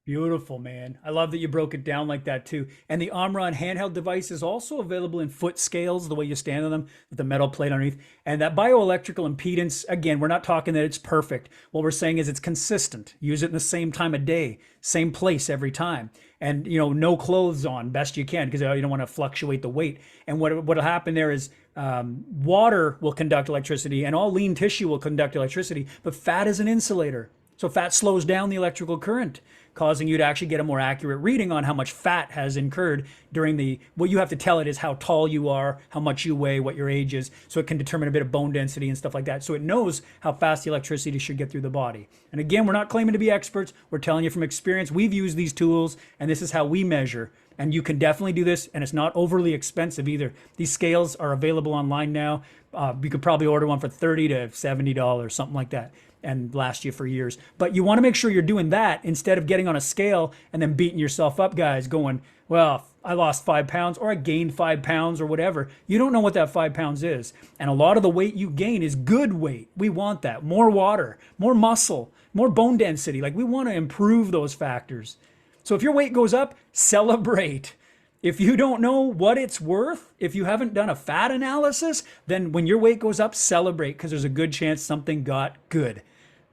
Beautiful, man. I love that you broke it down like that too. And the Omron handheld device is also available in foot scales, the way you stand on them with the metal plate underneath. And that bioelectrical impedance, again, we're not talking that it's perfect. What we're saying is it's consistent. Use it in the same time of day, same place every time. And, no clothes on, best you can, because you don't want to fluctuate the weight. And what'll happen there is water will conduct electricity and all lean tissue will conduct electricity, but fat is an insulator. So fat slows down the electrical current. causing you to actually get a more accurate reading on how much fat has incurred during the, what you have to tell it is how tall you are, how much you weigh, what your age is. So it can determine a bit of bone density and stuff like that. So it knows how fast the electricity should get through the body. And again, we're not claiming to be experts. We're telling you from experience. We've used these tools and this is how we measure. And you can definitely do this, and it's not overly expensive either. These scales are available online now. You could probably order one for $30 to $70, something like that, and last you for years. But you want to make sure you're doing that instead of getting on a scale and then beating yourself up, guys, going, well, I lost 5 pounds or I gained 5 pounds or whatever. You don't know what that 5 pounds is. And a lot of the weight you gain is good weight. We want that. More water, more muscle, more bone density. Like we want to improve those factors. So if your weight goes up, celebrate. If you don't know what it's worth, if you haven't done a fat analysis, then when your weight goes up, celebrate because there's a good chance something got good,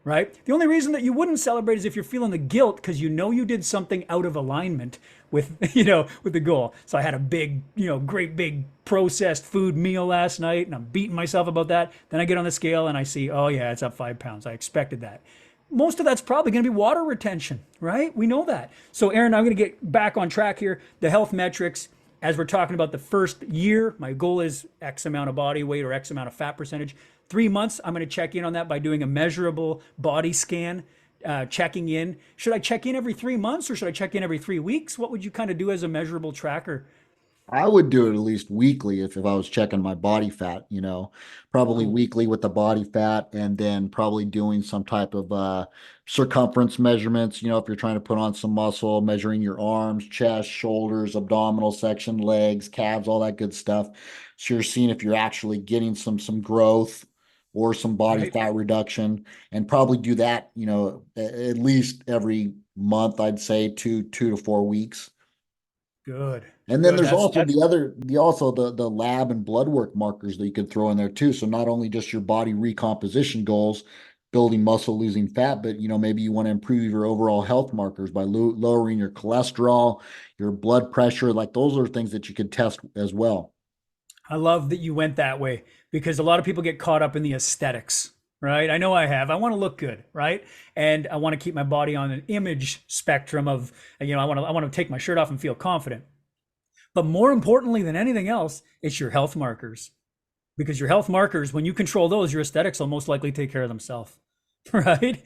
right? The only reason that you wouldn't celebrate is if you're feeling the guilt because you know you did something out of alignment with, with the goal. So I had a big, great big processed food meal last night and I'm beating myself about that. Then I get on the scale and I see, oh yeah, it's up 5 pounds. I expected that. Most of that's probably going to be water retention, right? We know that. So, Aaron, I'm going to get back on track here. The health metrics, as we're talking about the first year, my goal is X amount of body weight or X amount of fat percentage. 3 months, I'm going to check in on that by doing a measurable body scan, checking in. Should I check in every 3 months or should I check in every 3 weeks? What would you kind of do as a measurable tracker? I would do it at least weekly if I was checking my body fat, probably Cool. weekly with the body fat and then probably doing some type of circumference measurements, if you're trying to put on some muscle, measuring your arms, chest, shoulders, abdominal section, legs, calves, all that good stuff. So you're seeing if you're actually getting some growth or some body Right? fat reduction and probably do that, at least every month, I'd say 2 to 4 weeks. Good. And then Good. there's That's also that's the lab and blood work markers that you could throw in there too. So not only just your body recomposition goals, building muscle, losing fat, but maybe you want to improve your overall health markers by lowering your cholesterol, your blood pressure. Like those are things that you could test as well. I love that you went that way because a lot of people get caught up in the aesthetics, right? I know I have. I want to look good, right? And I want to keep my body on an image spectrum of, I want to take my shirt off and feel confident. But more importantly than anything else, it's your health markers because your health markers, when you control those, your aesthetics will most likely take care of themselves, right?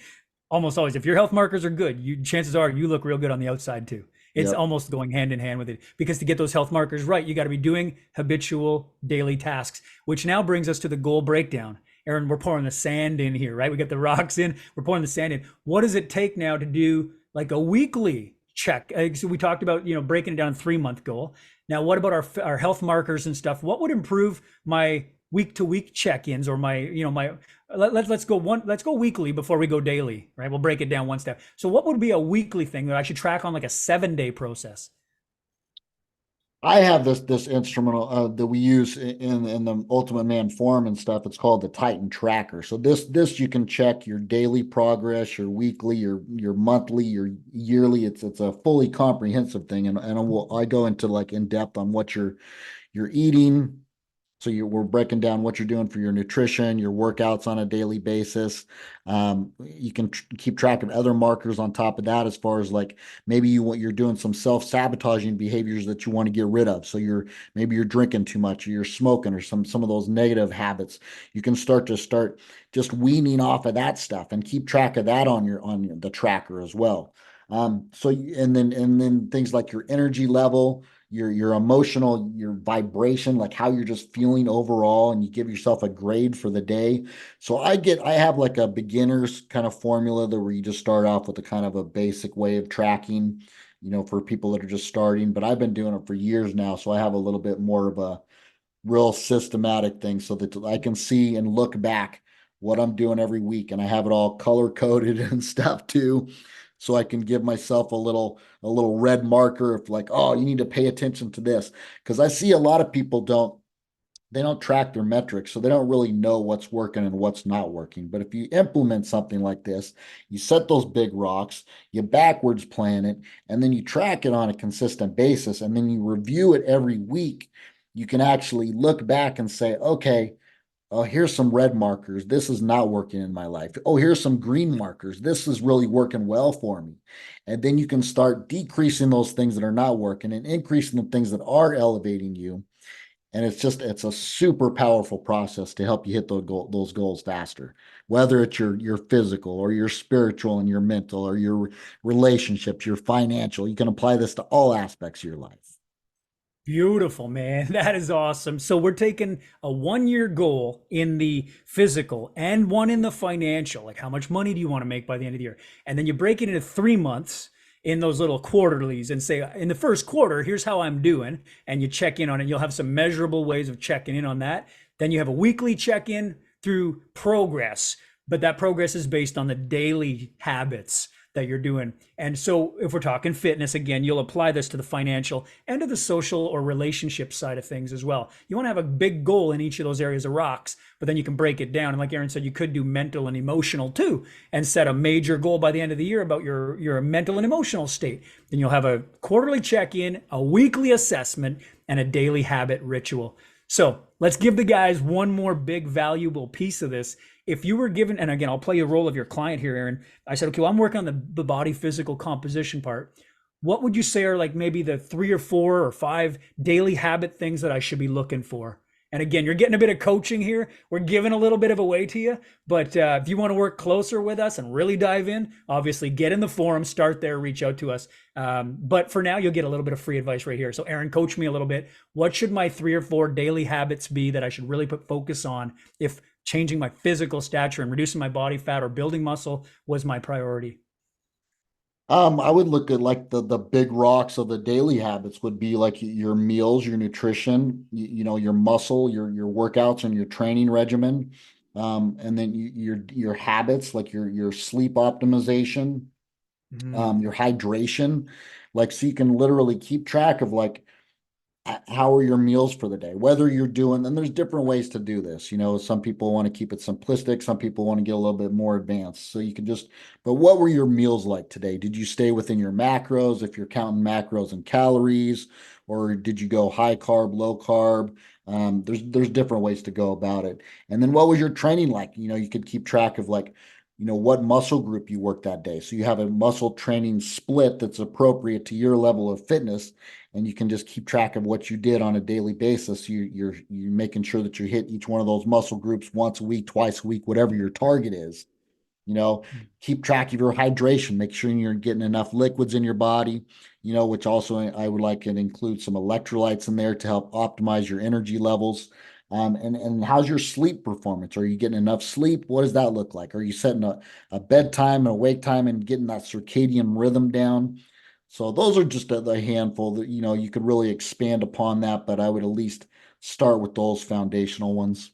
Almost always. If your health markers are good, chances are you look real good on the outside too. It's Yep. almost going hand in hand with it because to get those health markers right, you got to be doing habitual daily tasks, which now brings us to the goal breakdown. Aaron, we're pouring the sand in here, right? We got the rocks in, we're pouring the sand in. What does it take now to do like a weekly check? So we talked about, breaking it down 3 month goal. Now, what about our health markers and stuff? What would improve my week to week check-ins or my, let's go weekly before we go daily, right? We'll break it down one step. So what would be a weekly thing that I should track on like a 7 day process? I have this instrumental that we use in the Ultimate Man forum and stuff. It's called the Titan Tracker. So this you can check your daily progress, your weekly, your monthly, your yearly. It's a fully comprehensive thing, and I go into like in depth on what you're eating. So we're breaking down what you're doing for your nutrition, your workouts on a daily basis. You can keep track of other markers on top of that, as far as like maybe you're doing some self-sabotaging behaviors that you want to get rid of. So maybe you're drinking too much, or you're smoking, or some of those negative habits. You can start just weaning off of that stuff and keep track of that on the tracker as well. And then things like your energy level, your emotional, your vibration, like how you're just feeling overall, and you give yourself a grade for the day. So I have like a beginner's kind of formula where you just start off with a kind of a basic way of tracking, for people that are just starting. But I've been doing it for years now, so I have a little bit more of a real systematic thing so that I can see and look back what I'm doing every week, and I have it all color coded and stuff too, so I can give myself a little red marker of like, oh, you need to pay attention to this, because I see a lot of people don't track their metrics, so they don't really know what's working and what's not working. But if you implement something like this, you set those big rocks, you backwards plan it, and then you track it on a consistent basis, and then you review it every week, you can actually look back and say, okay, Oh, here's some red markers. This is not working in my life. Oh, here's some green markers. This is really working well for me. And then you can start decreasing those things that are not working and increasing the things that are elevating you. And it's a super powerful process to help you hit those goals faster, whether it's your physical or your spiritual and your mental or your relationships, your financial. You can apply this to all aspects of your life. Beautiful, man. That is awesome. So we're taking a 1 year goal in the physical and one in the financial. Like, how much money do you want to make by the end of the year? And then you break it into 3 months in those little quarterlies and say, in the first quarter, here's how I'm doing. And you check in on it. You'll have some measurable ways of checking in on that. Then you have a weekly check in through progress, but that progress is based on the daily habits that you're doing. And so if we're talking fitness again, you'll apply this to the financial and to the social or relationship side of things as well. You want to have a big goal in each of those areas of rocks, but then you can break it down. And like Aaron said, you could do mental and emotional too, and set a major goal by the end of the year about your mental and emotional state. Then you'll have a quarterly check-in, a weekly assessment, and a daily habit ritual. So let's give the guys one more big valuable piece of this. If you were given, and again, I'll play a role of your client here, Aaron. I said, okay, well, I'm working on the body physical composition part. What would you say are like maybe the 3 or 4 or 5 daily habit things that I should be looking for? And again, you're getting a bit of coaching here. We're giving a little bit of away to you. But if you want to work closer with us and really dive in, obviously get in the forum, start there, reach out to us. But for now, you'll get a little bit of free advice right here. So Aaron, coach me a little bit. What should my 3 or 4 daily habits be that I should really put focus on if changing my physical stature and reducing my body fat or building muscle was my priority? I would look at like the big rocks of the daily habits would be like your meals, your nutrition, your muscle, your workouts and your training regimen. And then your habits, like your sleep optimization, Mm. your hydration, like so you can literally keep track of like how are your meals for the day, whether you're doing, and there's different ways to do this. Some people want to keep it simplistic, some people want to get a little bit more advanced, so you can just, but what were your meals like today? Did you stay within your macros, if you're counting macros and calories, or did you go high carb, low carb? There's different ways to go about it. And then what was your training like? You could keep track of like what muscle group you worked that day, so you have a muscle training split that's appropriate to your level of fitness, and you can just keep track of what you did on a daily basis. You're making sure that you hit each one of those muscle groups once a week, twice a week, whatever your target is. you know Keep track of your hydration, make sure you're getting enough liquids in your body, which also I would like to include some electrolytes in there to help optimize your energy levels. And how's your sleep performance? Are you getting enough sleep? What does that look like? Are you setting a bedtime and a wake time and getting that circadian rhythm down? So those are just a handful that you could really expand upon that, but I would at least start with those foundational ones.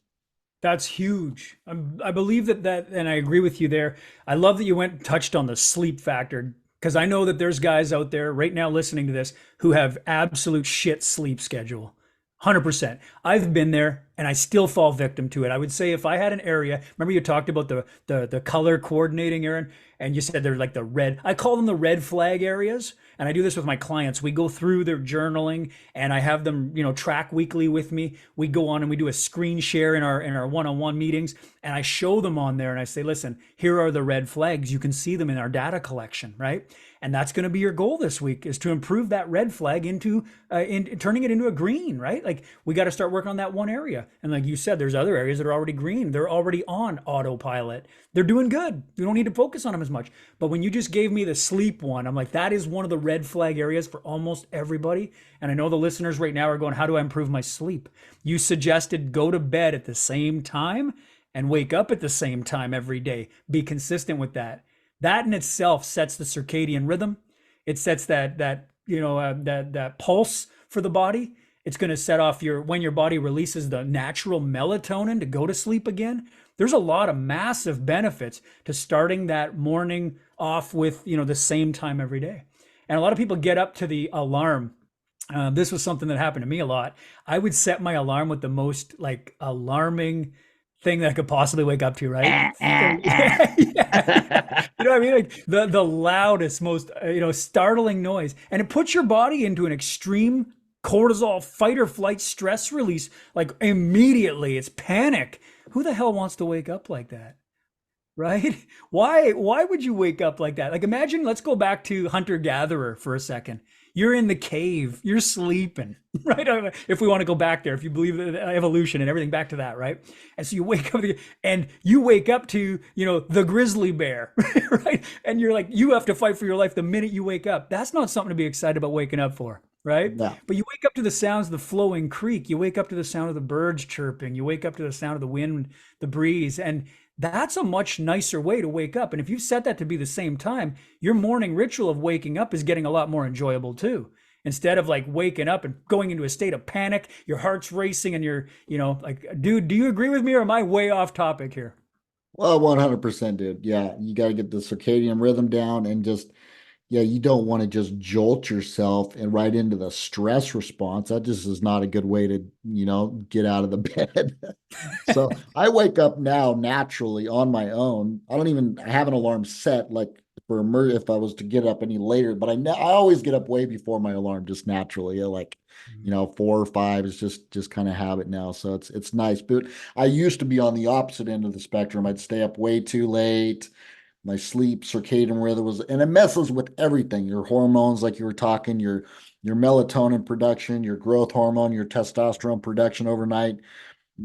That's huge. I believe that, and I agree with you there. I love that you went and touched on the sleep factor because I know that there's guys out there right now listening to this who have absolute shit sleep schedule. 100%. I've been there and I still fall victim to it. I would say if I had an area, remember you talked about the color coordinating, Aaron, and you said they're like the red. I call them the red flag areas. And I do this with my clients. We go through their journaling and I have them, track weekly with me. We go on and we do a screen share in our one-on-one meetings and I show them on there and I say, listen, here are the red flags. You can see them in our data collection, right? And that's going to be your goal this week is to improve that red flag into in turning it into a green, right? Like we got to start working on that one area. And like you said, there's other areas that are already green. They're already on autopilot. They're doing good. We don't need to focus on them as much. But when you just gave me the sleep one, I'm like, that is one of the red flag areas for almost everybody. And I know the listeners right now are going, how do I improve my sleep? You suggested go to bed at the same time and wake up at the same time every day. Be consistent with that. That in itself sets the circadian rhythm. It sets that pulse for the body. It's going to set off when your body releases the natural melatonin to go to sleep again. There's a lot of massive benefits to starting that morning off with the same time every day. And a lot of people get up to the alarm. This was something that happened to me a lot. I would set my alarm with the most like alarming thing that I could possibly wake up to, right? Yeah, yeah. You know what I mean? Like the loudest, most startling noise, and it puts your body into an extreme cortisol fight or flight stress release like immediately. It's panic. Who the hell wants to wake up like that? Right? Why would you wake up like that? Like imagine, let's go back to hunter gatherer for a second. You're in the cave, you're sleeping, right? If we want to go back there, if you believe in evolution and everything back to that, right? And so you wake up and you wake up to, the grizzly bear, right? And you're like, you have to fight for your life the minute you wake up. That's not something to be excited about waking up for, right? No. But you wake up to the sounds of the flowing creek, you wake up to the sound of the birds chirping, you wake up to the sound of the wind, the breeze, and that's a much nicer way to wake up. And if you've set that to be the same time, your morning ritual of waking up is getting a lot more enjoyable too. Instead of like waking up and going into a state of panic, your heart's racing and you're, like, dude, do you agree with me or am I way off topic here? Well, 100%, dude. Yeah, you got to get the circadian rhythm down and just, yeah, you don't want to just jolt yourself and right into the stress response. That just is not a good way to, get out of the bed. So I wake up now naturally on my own. I have an alarm set like if I was to get up any later, but I always get up way before my alarm just naturally. Like, 4 or 5 is just kind of habit now. So it's nice. But I used to be on the opposite end of the spectrum. I'd stay up way too late. My sleep circadian rhythm and it messes with everything. Your hormones, like you were talking, your melatonin production, your growth hormone, your testosterone production overnight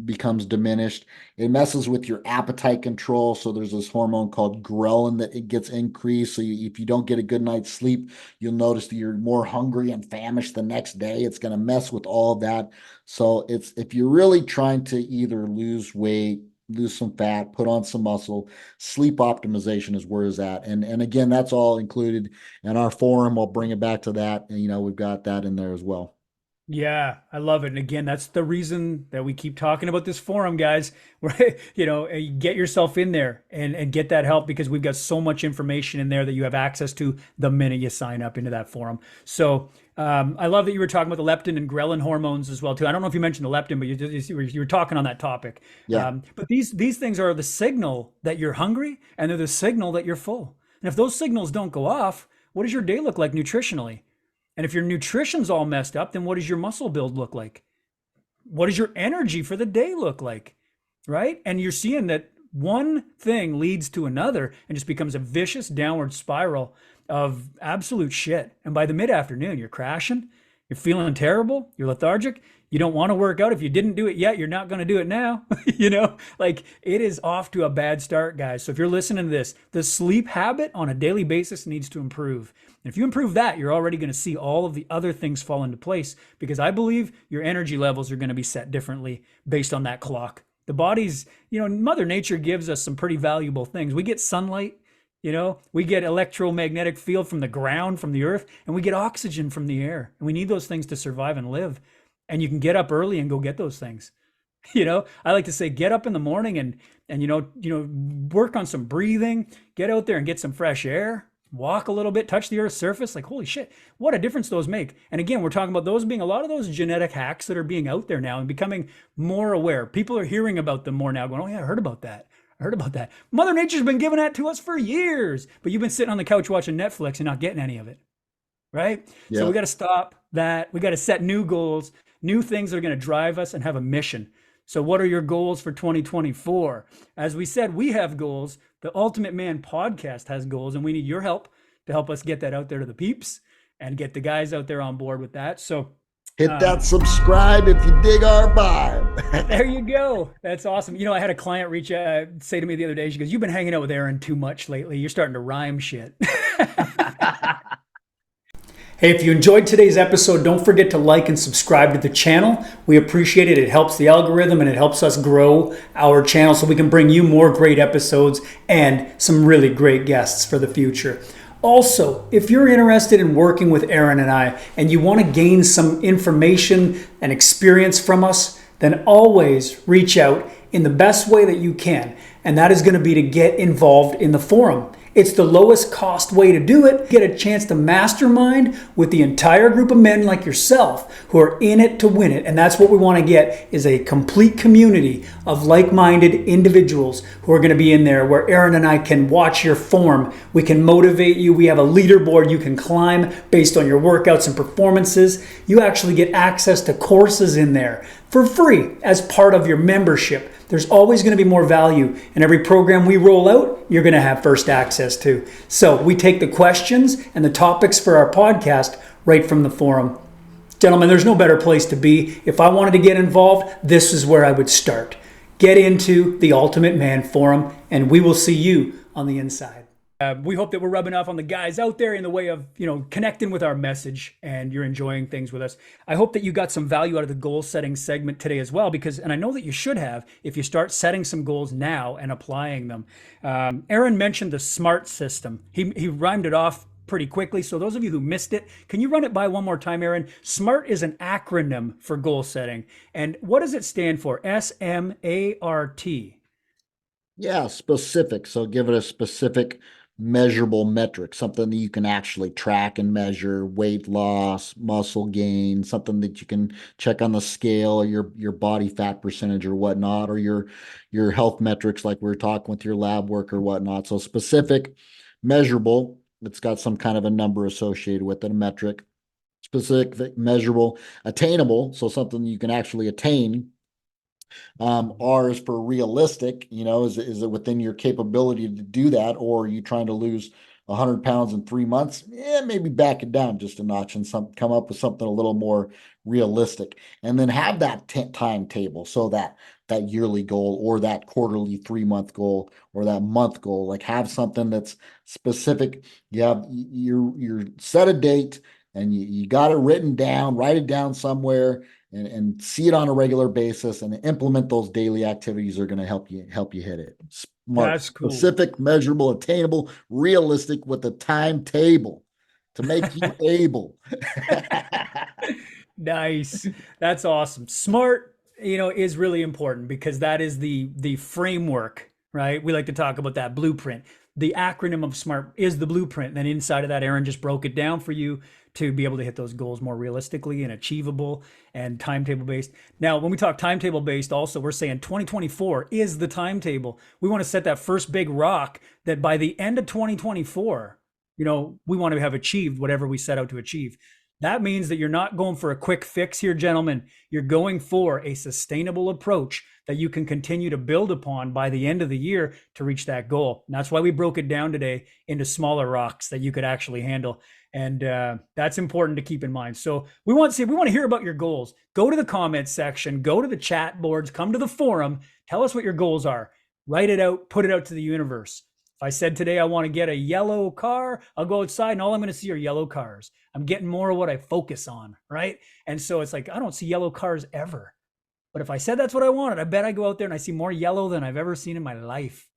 becomes diminished. It messes with your appetite control. So there's this hormone called ghrelin that it gets increased. So if you don't get a good night's sleep, you'll notice that you're more hungry and famished the next day. It's going to mess with all of that. So if you're really trying to either lose weight, lose some fat, put on some muscle, sleep optimization is where it's at. And again, that's all included in our forum. We'll bring it back to that. And, we've got that in there as well. Yeah, I love it. And again, that's the reason that we keep talking about this forum, guys. Right? Get yourself in there and get that help because we've got so much information in there that you have access to the minute you sign up into that forum. So I love that you were talking about the leptin and ghrelin hormones as well too. I don't know if you mentioned the leptin, but you were talking on that topic. Yeah. But these things are the signal that you're hungry and they're the signal that you're full. And if those signals don't go off, what does your day look like nutritionally? And if your nutrition's all messed up, then what does your muscle build look like? What does your energy for the day look like? Right? And you're seeing that one thing leads to another and just becomes a vicious downward spiral of absolute shit. And by the mid-afternoon, you're crashing, you're feeling terrible, you're lethargic, you don't want to work out. If you didn't do it yet, you're not going to do it now. Like it is off to a bad start, guys. So if you're listening to this, the sleep habit on a daily basis needs to improve. And if you improve that, you're already going to see all of the other things fall into place because I believe your energy levels are going to be set differently based on that clock. The body's, Mother Nature gives us some pretty valuable things. We get sunlight, we get electromagnetic field from the ground, from the earth, and we get oxygen from the air. And we need those things to survive and live. And you can get up early and go get those things. I like to say, get up in the morning and work on some breathing, get out there and get some fresh air, walk a little bit, touch the earth's surface. Like, holy shit, what a difference those make. And again, we're talking about those being a lot of those genetic hacks that are being out there now and becoming more aware. People are hearing about them more now going, oh yeah, I heard about that. Mother Nature's been giving that to us for years, but you've been sitting on the couch watching Netflix and not getting any of it. Right? Yeah. So we got to stop that. We got to set new goals, new things that are going to drive us and have a mission. So what are your goals for 2024? As we said, we have goals. The Ultimate Man podcast has goals, and we need your help to help us get that out there to the peeps and get the guys out there on board with that. So hit that subscribe if you dig our vibe. There you go. That's awesome. I had a client say to me the other day, she goes, you've been hanging out with Aaron too much lately. You're starting to rhyme shit. Hey, if you enjoyed today's episode, don't forget to like and subscribe to the channel. We appreciate it. It helps the algorithm and it helps us grow our channel so we can bring you more great episodes and some really great guests for the future. Also, if you're interested in working with Aaron and I and you want to gain some information and experience from us, then always reach out in the best way that you can. And that is going to be to get involved in the forum. It's the lowest cost way to do it. Get a chance to mastermind with the entire group of men like yourself who are in it to win it. And that's what we want to get is a complete community of like-minded individuals who are going to be in there where Aaron and I can watch your form. We can motivate you. We have a leaderboard you can climb based on your workouts and performances. You actually get access to courses in there for free as part of your membership. There's always going to be more value, and every program we roll out, you're going to have first access to. So we take the questions and the topics for our podcast right from the forum. Gentlemen, there's no better place to be. If I wanted to get involved, this is where I would start. Get into the Ultimate Man Forum, and we will see you on the inside. We hope that we're rubbing off on the guys out there in the way of, connecting with our message, and you're enjoying things with us. I hope that you got some value out of the goal setting segment today as well, and I know that you should have if you start setting some goals now and applying them. Aaron mentioned the SMART system. He rhymed it off pretty quickly. So those of you who missed it, can you run it by one more time, Aaron? SMART is an acronym for goal setting. And what does it stand for? SMART. Yeah, specific. So give it a specific measurable metric, something that you can actually track and measure: weight loss, muscle gain, something that you can check on the scale, or your body fat percentage or whatnot, or your health metrics like we were talking with your lab work or whatnot. So specific, measurable, it's got some kind of a number associated with it, a metric. Specific, measurable, attainable, so something you can actually attain. R is for realistic. Is it within your capability to do that, or are you trying to lose 100 pounds in 3 months? Yeah, maybe back it down just a notch and come up with something a little more realistic, and then have that timetable, so that yearly goal or that quarterly 3 month goal or that month goal, like have something that's specific. You're set a date, and you got it written down, write it down somewhere, and see it on a regular basis, and implement those daily activities are going to help you hit it. SMART: That's cool. specific, measurable, attainable, realistic, with a timetable to make you able. Nice. That's awesome. SMART, is really important because that is the framework, right? We like to talk about that blueprint. The acronym of SMART is the blueprint. And then inside of that, Aaron just broke it down for you to be able to hit those goals more realistically and achievable and timetable based. Now, when we talk timetable based, also, we're saying 2024 is the timetable. We want to set that first big rock that by the end of 2024, we want to have achieved whatever we set out to achieve. That means that you're not going for a quick fix here, gentlemen. You're going for a sustainable approach that you can continue to build upon by the end of the year to reach that goal. And that's why we broke it down today into smaller rocks that you could actually handle. And that's important to keep in mind. So we want to hear about your goals. Go to the comments section, go to the chat boards, come to the forum, tell us what your goals are. Write it out, put it out to the universe. If I said today I want to get a yellow car, I'll go outside and all I'm going to see are yellow cars. I'm getting more of what I focus on, right? And so it's like, I don't see yellow cars ever. But if I said that's what I wanted, I bet I go out there and I see more yellow than I've ever seen in my life,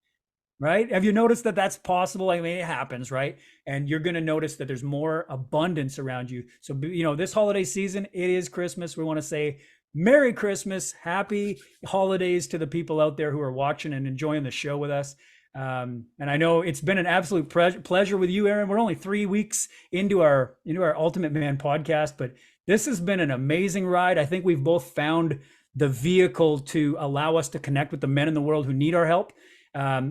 right? Have you noticed that that's possible? I mean, it happens, right? And you're going to notice that there's more abundance around you. So, this holiday season, it is Christmas. We want to say Merry Christmas, Happy Holidays to the people out there who are watching and enjoying the show with us. And I know it's been an absolute pleasure with you, Aaron. We're only 3 weeks into our Ultimate Man podcast, but this has been an amazing ride. I think we've both found the vehicle to allow us to connect with the men in the world who need our help.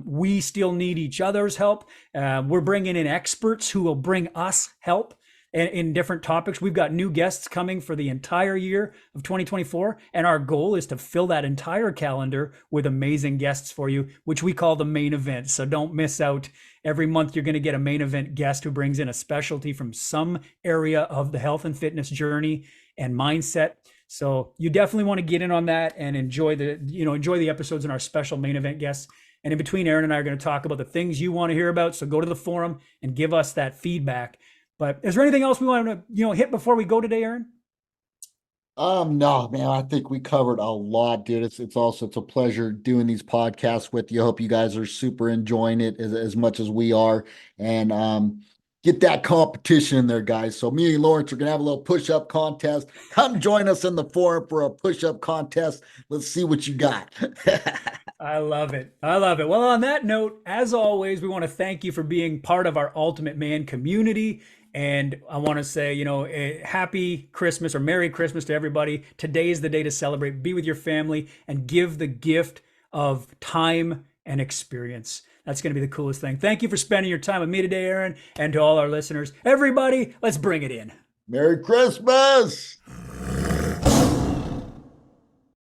We still need each other's help. We're bringing in experts who will bring us help in different topics. We've got new guests coming for the entire year of 2024. And our goal is to fill that entire calendar with amazing guests for you, which we call the main event. So don't miss out. Every month, you're going to get a main event guest who brings in a specialty from some area of the health and fitness journey and mindset. So you definitely want to get in on that and enjoy the episodes and our special main event guests. And in between, Aaron and I are going to talk about the things you want to hear about. So go to the forum and give us that feedback. But is there anything else we want to, hit before we go today, Aaron? No, man, I think we covered a lot, dude. It's a pleasure doing these podcasts with you. Hope you guys are super enjoying it as much as we are. And get that competition in there, guys. So me and Lawrence are gonna have a little push-up contest. Come join us in the forum for a push-up contest. Let's see what you got. I love it. I love it. Well, on that note, as always, we want to thank you for being part of our Ultimate Man community. And I want to say, happy Christmas or Merry Christmas to everybody. Today is the day to celebrate, be with your family, and give the gift of time and experience. That's going to be the coolest thing. Thank you for spending your time with me today, Aaron, and to all our listeners. Everybody, let's bring it in. Merry Christmas.